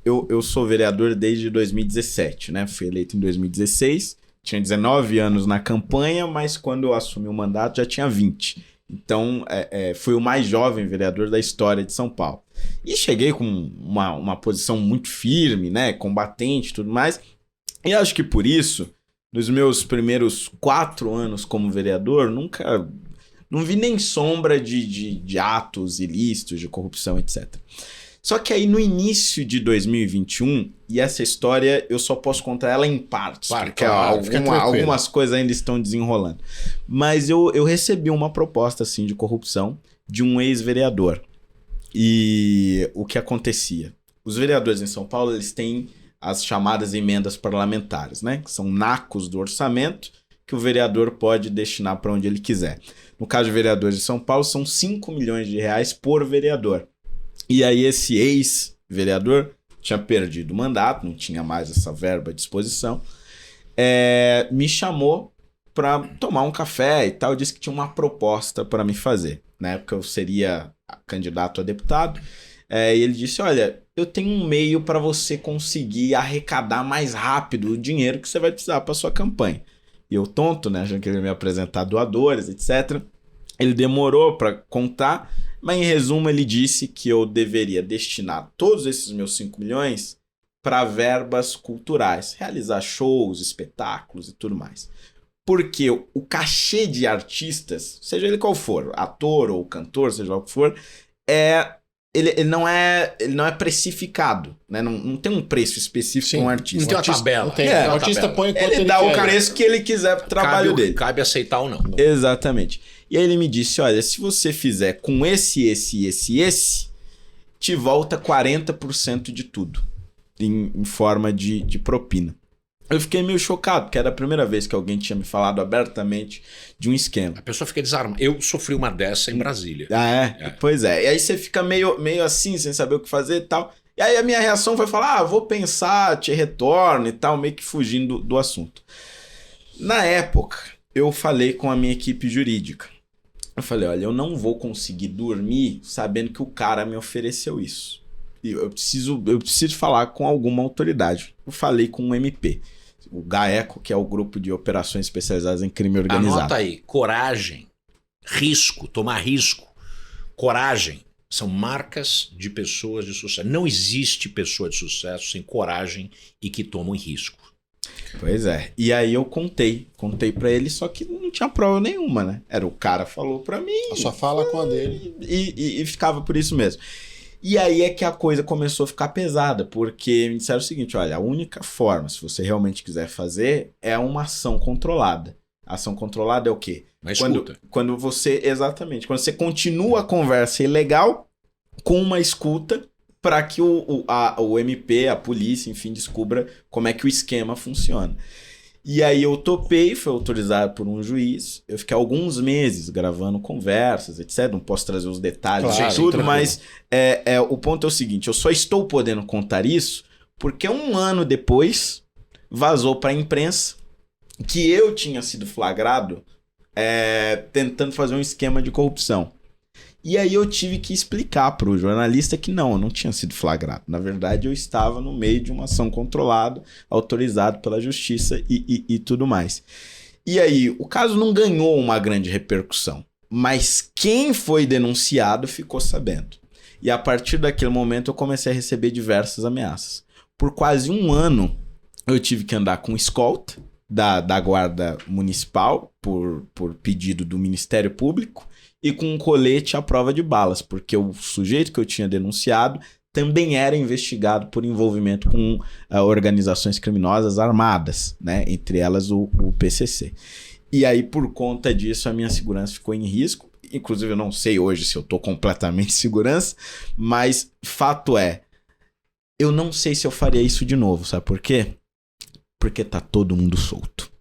C: Eu sou vereador desde 2017, né? Fui eleito em 2016, tinha 19 anos na campanha, mas quando eu assumi o mandato já tinha 20. Então, fui o mais jovem vereador da história de São Paulo. E cheguei com uma posição muito firme, né? Combatente e tudo mais. E acho que por isso, nos meus primeiros 4 anos como vereador, não vi nem sombra de atos ilícitos, de corrupção, etc. Só que aí no início de 2021, e essa história eu só posso contar ela em partes, porque algumas coisas ainda estão desenrolando. Mas eu recebi uma proposta assim de corrupção de um ex-vereador. E o que acontecia? Os vereadores em São Paulo, eles têm as chamadas emendas parlamentares, né? Que são nacos do orçamento, que o vereador pode destinar para onde ele quiser. No caso de vereadores de São Paulo, são 5 milhões de reais por vereador. E aí esse ex-vereador tinha perdido o mandato, não tinha mais essa verba à disposição, me chamou para tomar um café e tal, disse que tinha uma proposta para me fazer. Na época eu seria candidato a deputado, e ele disse, olha, eu tenho um meio para você conseguir arrecadar mais rápido o dinheiro que você vai precisar para sua campanha. E eu tonto, né, achando que ele ia me apresentar doadores, etc. Ele demorou para contar, mas em resumo ele disse que eu deveria destinar todos esses meus 5 milhões para verbas culturais, realizar shows, espetáculos e tudo mais. Porque o cachê de artistas, seja ele qual for, ator ou cantor, seja lá o que for, ele não é precificado, né? Não tem um preço específico com um artista.
B: Não tem uma tabela.
A: Não tem. O artista põe quanto
C: ele dá
A: quer.
C: o preço que ele quiser pro trabalho dele.
B: Cabe aceitar ou não.
C: Exatamente. E aí ele me disse, olha, se você fizer com esse, te volta 40% de tudo, em forma de propina. Eu fiquei meio chocado, porque era a primeira vez que alguém tinha me falado abertamente de um esquema.
B: A pessoa fica desarmada. Eu sofri uma dessa em Brasília.
C: Pois é. E aí você fica meio assim, sem saber o que fazer e tal. E aí a minha reação foi falar, vou pensar, te retorno e tal, meio que fugindo do assunto. Na época, eu falei com a minha equipe jurídica. Eu falei, olha, eu não vou conseguir dormir sabendo que o cara me ofereceu isso. E eu preciso falar com alguma autoridade. Eu falei com um MP. O GAECO, que é o Grupo de Operações Especializadas em Crime Organizado.
B: Anota aí, coragem, risco, tomar risco, coragem, são marcas de pessoas de sucesso. Não existe pessoa de sucesso sem coragem e que tomam risco.
C: Pois é, e aí eu contei pra ele, só que não tinha prova nenhuma, né? Era o cara falou pra mim.
A: A sua fala com a dele.
C: E ficava por isso mesmo. E aí é que a coisa começou a ficar pesada, porque me disseram o seguinte, olha, a única forma, se você realmente quiser fazer, é uma ação controlada. A ação controlada é o quê?
B: Uma escuta.
C: Quando você continua a conversa ilegal com uma escuta para que o MP, a polícia, enfim, descubra como é que o esquema funciona. E aí eu topei, foi autorizado por um juiz. Eu fiquei alguns meses gravando conversas, etc. Não posso trazer os detalhes de tudo, mas o ponto é o seguinte, eu só estou podendo contar isso porque 1 ano depois vazou para a imprensa que eu tinha sido flagrado tentando fazer um esquema de corrupção. E aí eu tive que explicar para o jornalista que eu não tinha sido flagrado. Na verdade, eu estava no meio de uma ação controlada, autorizado pela justiça e tudo mais. E aí, o caso não ganhou uma grande repercussão, mas quem foi denunciado ficou sabendo. E a partir daquele momento eu comecei a receber diversas ameaças. Por quase 1 ano, eu tive que andar com escolta da Guarda Municipal, por pedido do Ministério Público, e com um colete à prova de balas, porque o sujeito que eu tinha denunciado também era investigado por envolvimento com organizações criminosas armadas, né? Entre elas o PCC. E aí, por conta disso, a minha segurança ficou em risco. Inclusive, eu não sei hoje se eu estou completamente em segurança, mas fato é, eu não sei se eu faria isso de novo, sabe por quê? Porque tá todo mundo solto.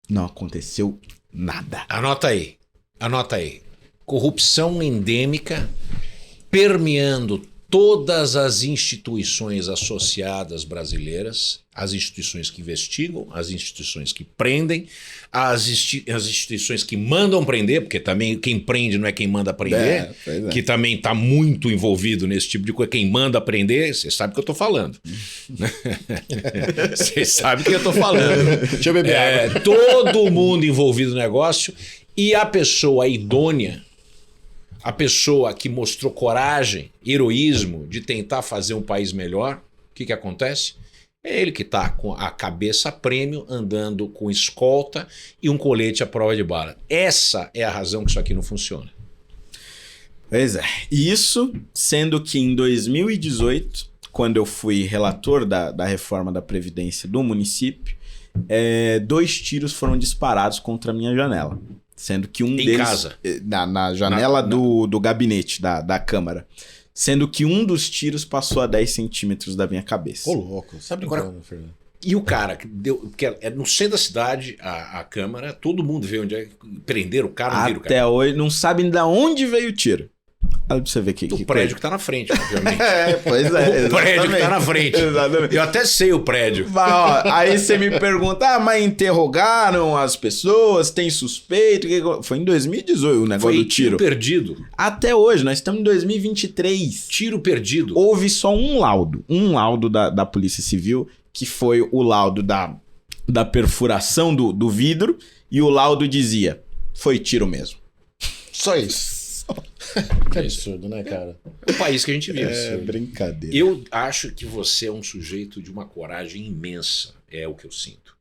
C: Não aconteceu nada.
B: Anota aí. Corrupção endêmica permeando todas as instituições associadas brasileiras, as instituições que investigam, as instituições que prendem, as instituições que mandam prender, porque também quem prende não é quem manda prender, que também está muito envolvido nesse tipo de coisa. Quem manda prender, você sabe o que eu estou falando. Você sabe o que eu estou falando.
A: Deixa eu beber água.
B: Todo mundo envolvido no negócio e a pessoa idônea, a pessoa que mostrou coragem, heroísmo de tentar fazer um país melhor, o que acontece? É ele que está com a cabeça a prêmio, andando com escolta e um colete à prova de bala. Essa é a razão que isso aqui não funciona.
C: Pois é. Isso sendo que em 2018, quando eu fui relator da reforma da Previdência do município, 2 tiros foram disparados contra a minha janela. Sendo que um deles... Em casa? Na janela do gabinete da Câmara. Sendo que um dos tiros passou a 10 centímetros da minha cabeça.
A: Ô, louco. Sabe brincando, Fernando?
B: E o cara que deu. Porque é no centro da cidade, a câmara, todo mundo vê onde é. Prenderam o cara, não viram o cara.
C: Até hoje não sabem de onde veio o tiro. Olha pra você ver
B: O prédio que tá na frente, obviamente.
C: Pois é.
B: O prédio que tá na frente.
C: Exatamente.
B: Eu até sei o prédio.
C: Aí você me pergunta, mas interrogaram as pessoas, tem suspeito? Foi em 2018 o negócio
B: Foi
C: do tiro.
B: perdido.
C: Até hoje, nós estamos em 2023.
B: Tiro perdido.
C: Houve só um laudo da Polícia Civil, que foi o laudo da perfuração do vidro, e o laudo dizia, foi tiro mesmo.
A: Só isso. Que absurdo, né, cara?
B: É o país que a gente vive.
C: É brincadeira.
B: Eu acho que você é um sujeito de uma coragem imensa, é o que eu sinto.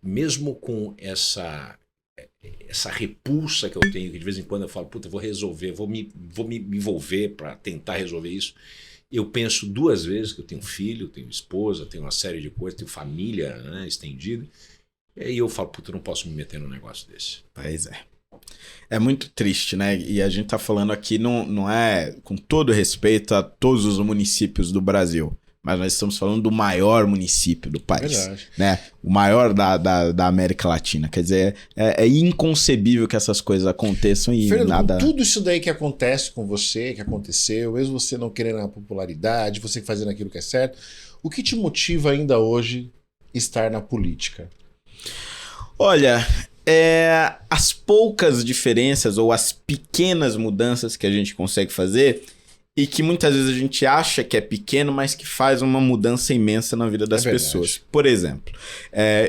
B: Mesmo com essa repulsa que eu tenho, que de vez em quando eu falo, puta, eu vou resolver, vou me envolver para tentar resolver isso. Eu penso duas vezes, que eu tenho filho, tenho esposa, tenho uma série de coisas, tenho família, né, estendida. E aí eu falo, puta, eu não posso me meter num negócio desse.
C: Pois é. É muito triste, né? E a gente tá falando aqui, não é com todo respeito a todos os municípios do Brasil, mas nós estamos falando do maior município do país.
A: Verdade.
C: Né? O maior da América Latina. Quer dizer, é inconcebível que essas coisas aconteçam e
A: Fernando,
C: nada...
A: com tudo isso daí que acontece com você, que aconteceu, mesmo você não querendo a popularidade, você fazendo aquilo que é certo, o que te motiva ainda hoje estar na política?
C: Olha, as poucas diferenças ou as pequenas mudanças que a gente consegue fazer e que muitas vezes a gente acha que é pequeno, mas que faz uma mudança imensa na vida das pessoas. Por exemplo,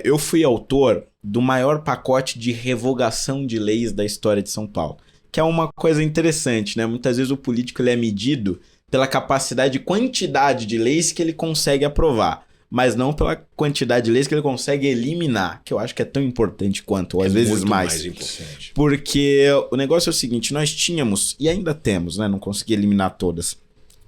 C: eu fui autor do maior pacote de revogação de leis da história de São Paulo, que é uma coisa interessante, né? Muitas vezes o político ele é medido pela capacidade e quantidade de leis que ele consegue aprovar, mas não pela quantidade de leis que ele consegue eliminar, que eu acho que é tão importante quanto, ou às vezes
B: muito
C: mais.
B: importante.
C: Porque o negócio é o seguinte, nós tínhamos, e ainda temos, né, não consegui eliminar todas,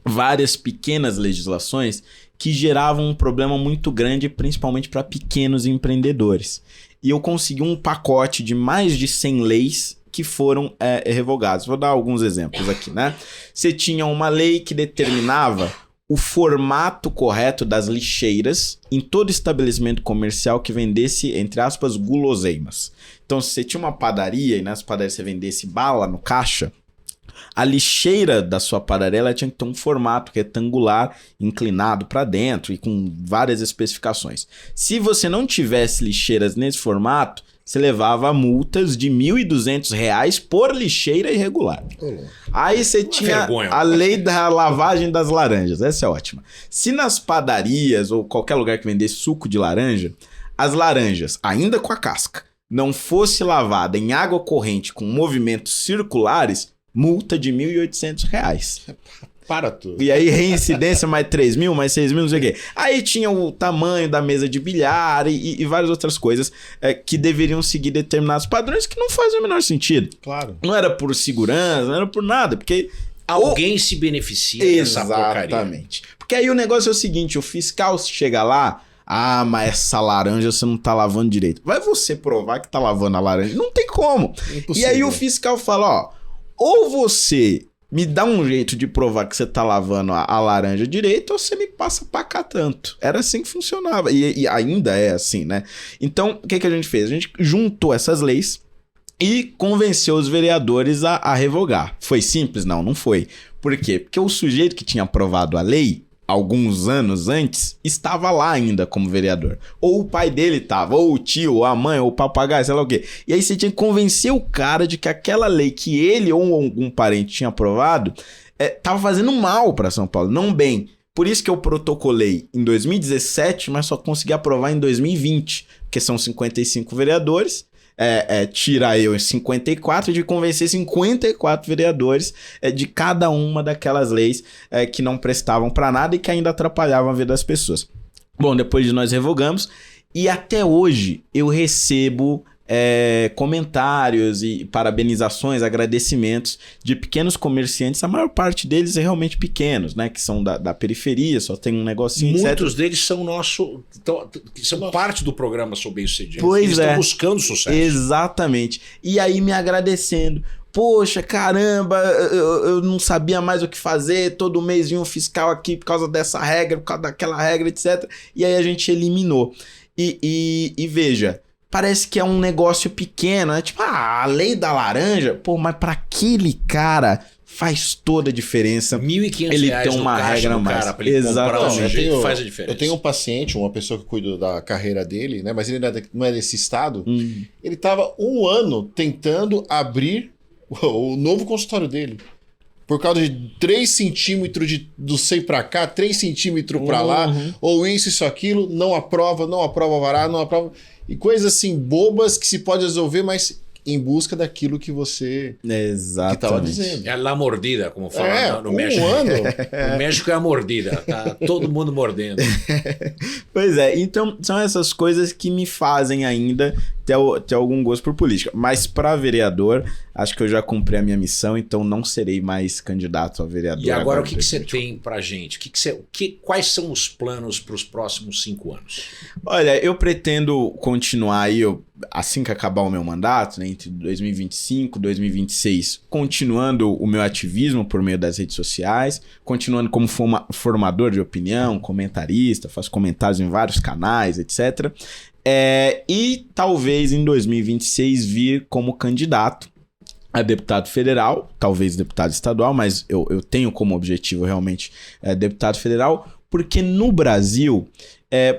C: várias pequenas legislações que geravam um problema muito grande, principalmente para pequenos empreendedores. E eu consegui um pacote de mais de 100 leis que foram revogadas. Vou dar alguns exemplos aqui, né? Você tinha uma lei que determinava o formato correto das lixeiras em todo estabelecimento comercial que vendesse, entre aspas, guloseimas. Então, se você tinha uma padaria e nas padarias você vendesse bala no caixa, a lixeira da sua padaria ela tinha que ter um formato retangular, inclinado para dentro e com várias especificações. Se você não tivesse lixeiras nesse formato, você levava multas de R$ 1.200 por lixeira irregular. Aí você tinha
B: vergonha.
C: a lei da lavagem das laranjas. Essa é ótima. Se nas padarias ou qualquer lugar que vendesse suco de laranja, as laranjas, ainda com a casca, não fosse lavada em água corrente com movimentos circulares, multa de R$ 1.800.
A: Para tudo.
C: E aí reincidência mais 3.000, mais 6.000, não sei o quê. Aí tinha o tamanho da mesa de bilhar e várias outras coisas que deveriam seguir determinados padrões que não fazem o menor sentido.
A: Claro.
C: Não era por segurança, não era por nada, porque...
B: Alguém se beneficia dessa porcaria.
C: Exatamente. Porque aí o negócio é o seguinte, o fiscal chega lá, mas essa laranja você não tá lavando direito. Vai você provar que tá lavando a laranja? Não tem como.
A: Impossível.
C: E aí o fiscal fala, ou você me dá um jeito de provar que você tá lavando a laranja direito, ou você me passa pra cá tanto. Era assim que funcionava. E ainda é assim, né? Então, o que a gente fez? A gente juntou essas leis e convenceu os vereadores a revogar. Foi simples? Não foi. Por quê? Porque o sujeito que tinha aprovado a lei, alguns anos antes, estava lá ainda como vereador. Ou o pai dele estava, ou o tio, ou a mãe, ou o papagaio, sei lá o quê. E aí você tinha que convencer o cara de que aquela lei que ele ou algum parente tinha aprovado estava fazendo mal para São Paulo, não bem. Por isso que eu protocolei em 2017, mas só consegui aprovar em 2020, porque são 55 vereadores. Tira eu 54 de convencer 54 vereadores de cada uma daquelas leis que não prestavam para nada e que ainda atrapalhavam a vida das pessoas. Bom, depois de nós revogamos, e até hoje eu recebo comentários e parabenizações, agradecimentos de pequenos comerciantes, a maior parte deles é realmente pequenos, né, que são da periferia, só tem um negocinho,
B: Muitos
C: etc.
B: deles são são parte do programa Sou Bem Sucedido.
C: Pois
B: Eles estão buscando sucesso.
C: Exatamente. E aí me agradecendo. poxa, caramba, eu não sabia mais o que fazer, todo mês vinha um fiscal aqui por causa dessa regra, por causa daquela regra, etc. E aí a gente eliminou. E veja, parece que é um negócio pequeno, né? Tipo, a lei da laranja, pô, mas pra aquele cara faz toda a diferença.
B: R$1.500
C: ele tem uma regra mais.
B: Cara, pra ele comprar o sujeito, faz a diferença.
A: Eu tenho um paciente, uma pessoa que cuida da carreira dele, né? Mas ele não é desse estado. Ele estava 1 ano tentando abrir o novo consultório dele. Por causa de 3 centímetros do seio pra cá, 3 centímetros pra lá, ou isso, aquilo, não aprova varar, não aprova. E coisas assim bobas que se pode resolver, mas em busca daquilo que você estava dizendo.
B: É a la mordida, como fala no México.
A: 1 ano.
B: No México é a mordida, tá todo mundo mordendo.
C: Pois é, então são essas coisas que me fazem ainda ter algum gosto por política. Mas para vereador, acho que eu já cumpri a minha missão, então não serei mais candidato a vereador.
B: E agora o que você tem pra gente? Quais são os planos para os próximos 5 anos?
C: Olha, eu pretendo continuar aí, assim que acabar o meu mandato, né, entre 2025 e 2026, continuando o meu ativismo por meio das redes sociais, continuando como formador de opinião, comentarista, faço comentários em vários canais, etc. E talvez em 2026 vir como candidato a deputado federal, talvez deputado estadual, mas eu tenho como objetivo realmente deputado federal, porque no Brasil,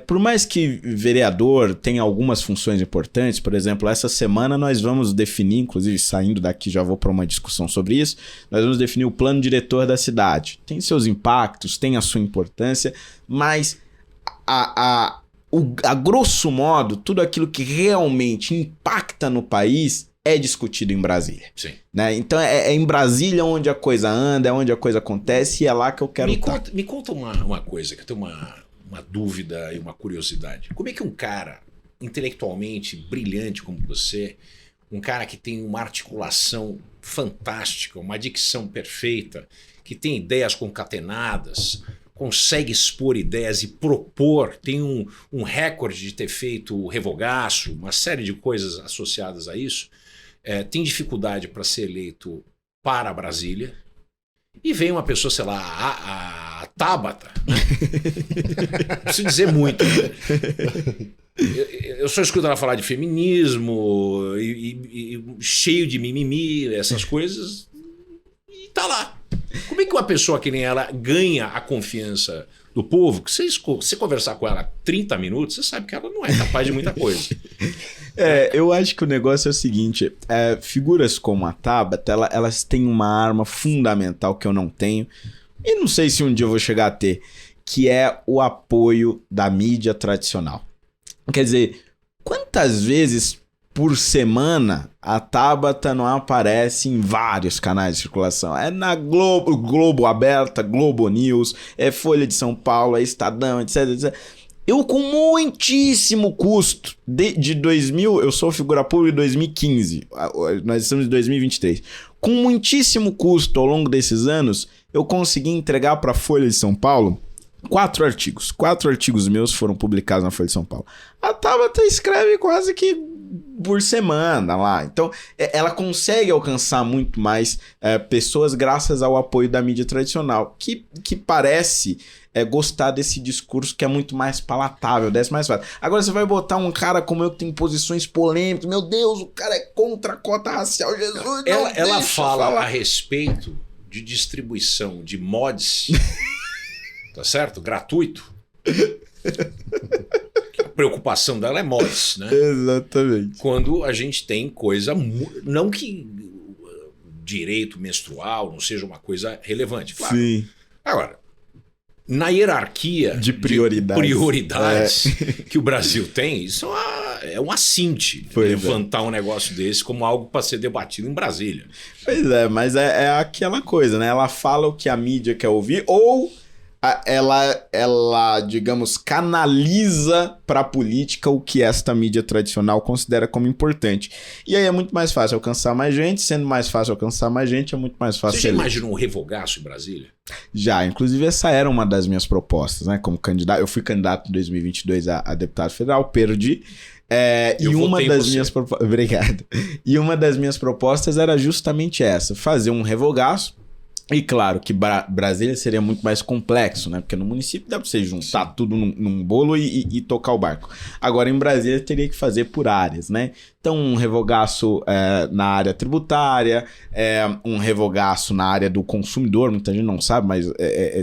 C: por mais que vereador tenha algumas funções importantes, por exemplo, essa semana nós vamos definir, inclusive saindo daqui já vou para uma discussão sobre isso, nós vamos definir o plano diretor da cidade. Tem seus impactos, tem a sua importância, mas a grosso modo, tudo aquilo que realmente impacta no país é discutido em Brasília.
B: Sim.
C: Né? Então é em Brasília onde a coisa anda, é onde a coisa acontece e é lá que eu quero estar.
B: Me conta uma coisa, que eu tenho uma dúvida e uma curiosidade. Como é que um cara intelectualmente brilhante como você, um cara que tem uma articulação fantástica, uma dicção perfeita, que tem ideias concatenadas, consegue expor ideias e propor, tem um recorde de ter feito o revogaço, uma série de coisas associadas a isso, tem dificuldade para ser eleito para Brasília, e vem uma pessoa, sei lá, a Tabata, né? Não preciso dizer muito. Eu só escuto ela falar de feminismo e cheio de mimimi, essas coisas, e tá lá. Como é que uma pessoa que nem ela ganha a confiança do povo? Que você conversar com ela 30 minutos, você sabe que ela não é capaz de muita coisa.
C: Eu acho que o negócio é o seguinte, figuras como a Tabata, elas têm uma arma fundamental que eu não tenho, e não sei se um dia eu vou chegar a ter, que é o apoio da mídia tradicional. Quer dizer, quantas vezes por semana a Tabata não aparece em vários canais de circulação? É na Globo Aberta, Globo News, é Folha de São Paulo, é Estadão, etc, etc. Eu com muitíssimo custo, de 2000, eu sou figura pública em 2015, nós estamos em 2023. Com muitíssimo custo ao longo desses anos, eu consegui entregar para a Folha de São Paulo 4 artigos. 4 artigos meus foram publicados na Folha de São Paulo. A Tabata escreve quase que por semana lá. Então, ela consegue alcançar muito mais pessoas graças ao apoio da mídia tradicional, que parece gostar desse discurso que é muito mais palatável, desce mais fácil. Agora você vai botar um cara como eu que tem posições polêmicas, meu Deus, o cara é contra a cota racial, Jesus,
B: ela fala a respeito de distribuição de mods, tá certo? Gratuito. A preocupação dela é mods, né?
C: Exatamente.
B: Quando a gente tem coisa... Não que direito menstrual não seja uma coisa relevante, claro. Sim. Agora, na hierarquia
C: de prioridades
B: que o Brasil tem, isso é um assinte levantar um negócio desse como algo para ser debatido em Brasília.
C: Pois é, mas é aquela coisa, né? Ela fala o que a mídia quer ouvir ou ela, digamos, canaliza para a política o que esta mídia tradicional considera como importante. E aí é muito mais fácil alcançar mais gente, sendo mais fácil alcançar mais gente, é muito mais fácil.
B: Você já imaginou um revogaço em Brasília?
C: Já, inclusive essa era uma das minhas propostas, né? Como candidato, eu fui candidato em 2022 a deputado federal, perdi. E uma das minhas Obrigado. E uma das minhas propostas era justamente essa: fazer um revogaço. E claro que Brasília seria muito mais complexo, né? Porque no município dá pra você juntar tudo num bolo e tocar o barco. Agora em Brasília teria que fazer por áreas, né? Então um revogaço na área tributária, um revogaço na área do consumidor, muita gente não sabe, mas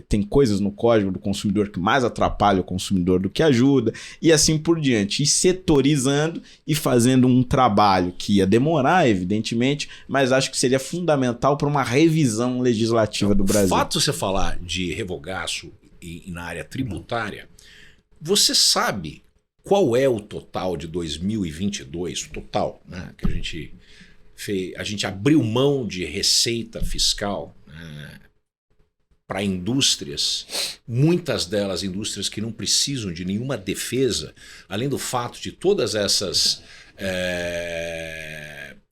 C: tem coisas no código do consumidor que mais atrapalham o consumidor do que ajuda, e assim por diante. E setorizando e fazendo um trabalho que ia demorar, evidentemente, mas acho que seria fundamental para uma revisão legislativa do Brasil.
B: O fato de você falar de revogaço e na área tributária, você sabe qual é o total de 2022, o total, né, que a gente fez? A gente abriu mão de receita fiscal, né, para indústrias, muitas delas indústrias que não precisam de nenhuma defesa, além do fato de todas essas...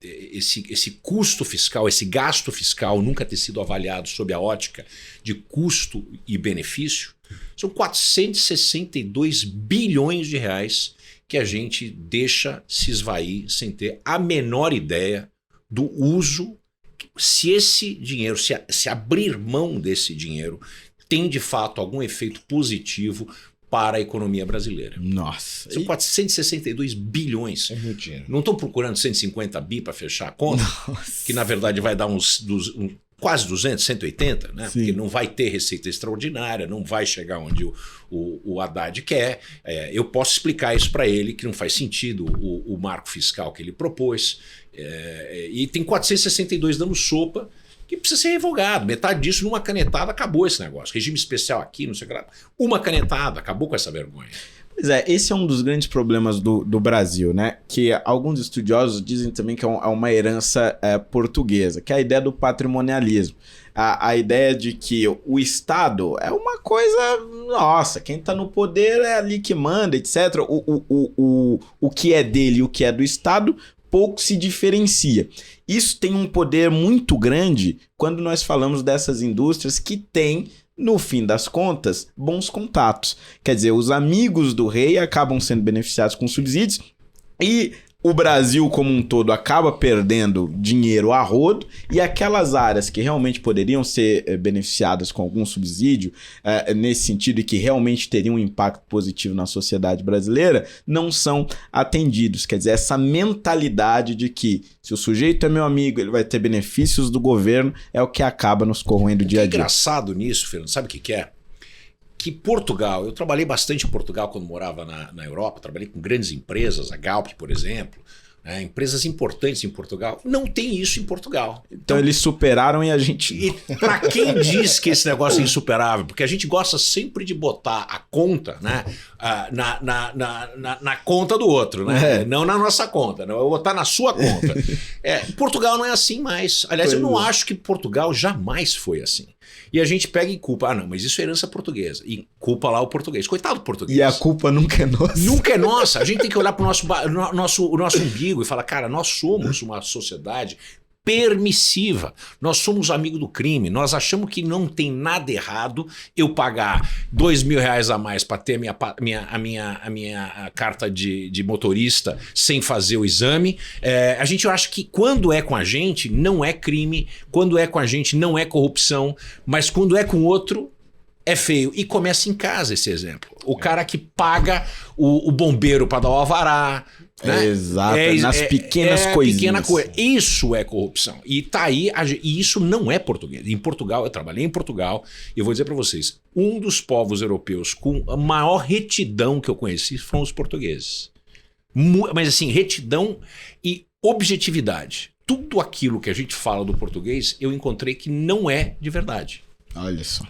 B: Esse custo fiscal, esse gasto fiscal nunca ter sido avaliado sob a ótica de custo e benefício, são 462 bilhões de reais que a gente deixa se esvair sem ter a menor ideia do uso, se esse dinheiro, se abrir mão desse dinheiro, tem de fato algum efeito positivo para a economia brasileira.
C: Nossa.
B: São 462 bilhões.
A: É muito dinheiro.
B: Não estão procurando 150 bi para fechar a conta?
C: Nossa.
B: Que na verdade vai dar quase 200, 180, né?
C: Sim.
B: Porque não vai ter receita extraordinária, não vai chegar onde o Haddad quer. Eu posso explicar isso para ele, que não faz sentido o marco fiscal que ele propôs. E tem 462 dando sopa, que precisa ser revogado. Metade disso, numa canetada, acabou esse negócio. Regime especial aqui, não sei o que lá. Uma canetada, acabou com essa vergonha.
C: Pois esse é um dos grandes problemas do Brasil, né? Que alguns estudiosos dizem também que é uma herança portuguesa, que é a ideia do patrimonialismo. A ideia de que o Estado é uma coisa... Nossa, quem tá no poder é ali que manda, etc. O que é dele e o que é do Estado pouco se diferencia. Isso tem um poder muito grande quando nós falamos dessas indústrias que têm, no fim das contas, bons contatos. Quer dizer, os amigos do rei acabam sendo beneficiados com subsídios e o Brasil como um todo acaba perdendo dinheiro a rodo, e aquelas áreas que realmente poderiam ser beneficiadas com algum subsídio, nesse sentido, e que realmente teriam um impacto positivo na sociedade brasileira, não são atendidos. Quer dizer, essa mentalidade de que se o sujeito é meu amigo, ele vai ter benefícios do governo, é o que acaba nos corroendo dia a dia.
B: O engraçado nisso, Fernando, sabe o que é? Que Portugal, eu trabalhei bastante em Portugal quando morava na Europa, trabalhei com grandes empresas, a Galp, por exemplo, né, empresas importantes em Portugal. Não tem isso em Portugal.
C: Então eles superaram e a gente...
B: E para quem diz que esse negócio é insuperável, porque a gente gosta sempre de botar a conta, né, na conta do outro, né? Não na nossa conta, não, eu vou botar na sua conta. Portugal não é assim mais. Aliás, eu não acho que Portugal jamais foi assim. E a gente pega e culpa. Não, mas isso é herança portuguesa. E culpa lá o português. Coitado do português.
C: E a culpa nunca é nossa.
B: Nunca é nossa. A gente tem que olhar para o nosso umbigo e falar, cara, nós somos uma sociedade permissiva. Nós somos amigos do crime. Nós achamos que não tem nada errado eu pagar R$2.000 a mais para ter a minha carta de motorista sem fazer o exame. A gente acha que quando é com a gente não é crime, quando é com a gente não é corrupção, mas quando é com o outro é feio. E começa em casa esse exemplo. O cara que paga o bombeiro para dar o alvará, né?
C: Exato, nas pequenas coisinhas.
B: Pequena coisa. Isso é corrupção. E tá aí, e isso não é português. Em Portugal, eu trabalhei em Portugal, e eu vou dizer para vocês, um dos povos europeus com a maior retidão que eu conheci foram os portugueses. Mas assim, retidão e objetividade. Tudo aquilo que a gente fala do português, eu encontrei que não é de verdade.
C: Olha só.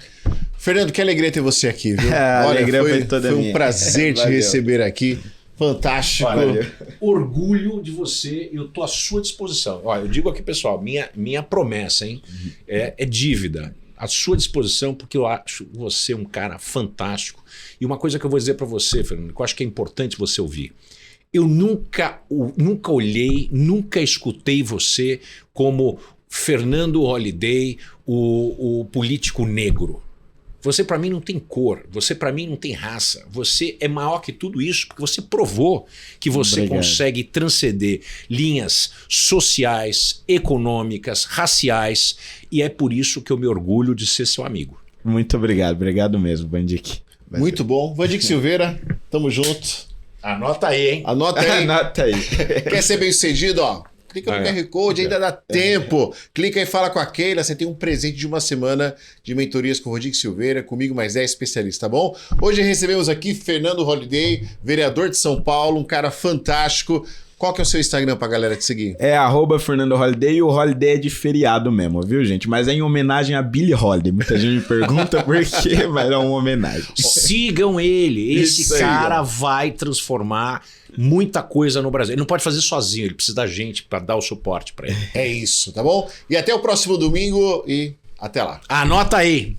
A: Fernando, que alegria ter você aqui, viu?
C: Olha, alegria foi
A: um prazer te receber aqui. Fantástico.
B: Orgulho de você, eu tô à sua disposição. Olha, eu digo aqui, pessoal, minha promessa, hein? É dívida. À sua disposição, porque eu acho você um cara fantástico. E uma coisa que eu vou dizer para você, Fernando, que eu acho que é importante você ouvir. Eu nunca olhei, nunca escutei você como Fernando Holliday, o político negro. Você para mim não tem cor, você para mim não tem raça, você é maior que tudo isso porque você provou que você
C: Obrigado.
B: consegue transcender linhas sociais, econômicas, raciais, e é por isso que eu me orgulho de ser seu amigo.
C: Muito obrigado mesmo, Bandic.
A: Muito bom. Vandic Silveira, tamo junto.
B: Anota aí, hein?
A: Anota aí.
C: Anota aí.
A: Quer ser bem sucedido, ó? Clica no QR Code, ainda dá tempo. Clica e fala com a Keila, você tem um presente de uma semana de mentorias com o Vandic Silveira, comigo mais 10 especialistas, tá bom? Hoje recebemos aqui Fernando Holliday, vereador de São Paulo, um cara fantástico. Qual que é o seu Instagram pra galera te seguir?
C: É @Fernando Holliday, e o Holliday é de feriado mesmo, viu, gente? Mas é em homenagem a Billie Holiday. Muita gente me pergunta por quê, mas é uma homenagem.
B: Sigam ele, esse
A: Isso aí,
B: cara
A: ó.
B: vai transformar muita coisa no Brasil. Ele não pode fazer sozinho, ele precisa da gente para dar o suporte para ele.
A: É isso, tá bom? E até o próximo domingo e até lá.
B: Anota aí.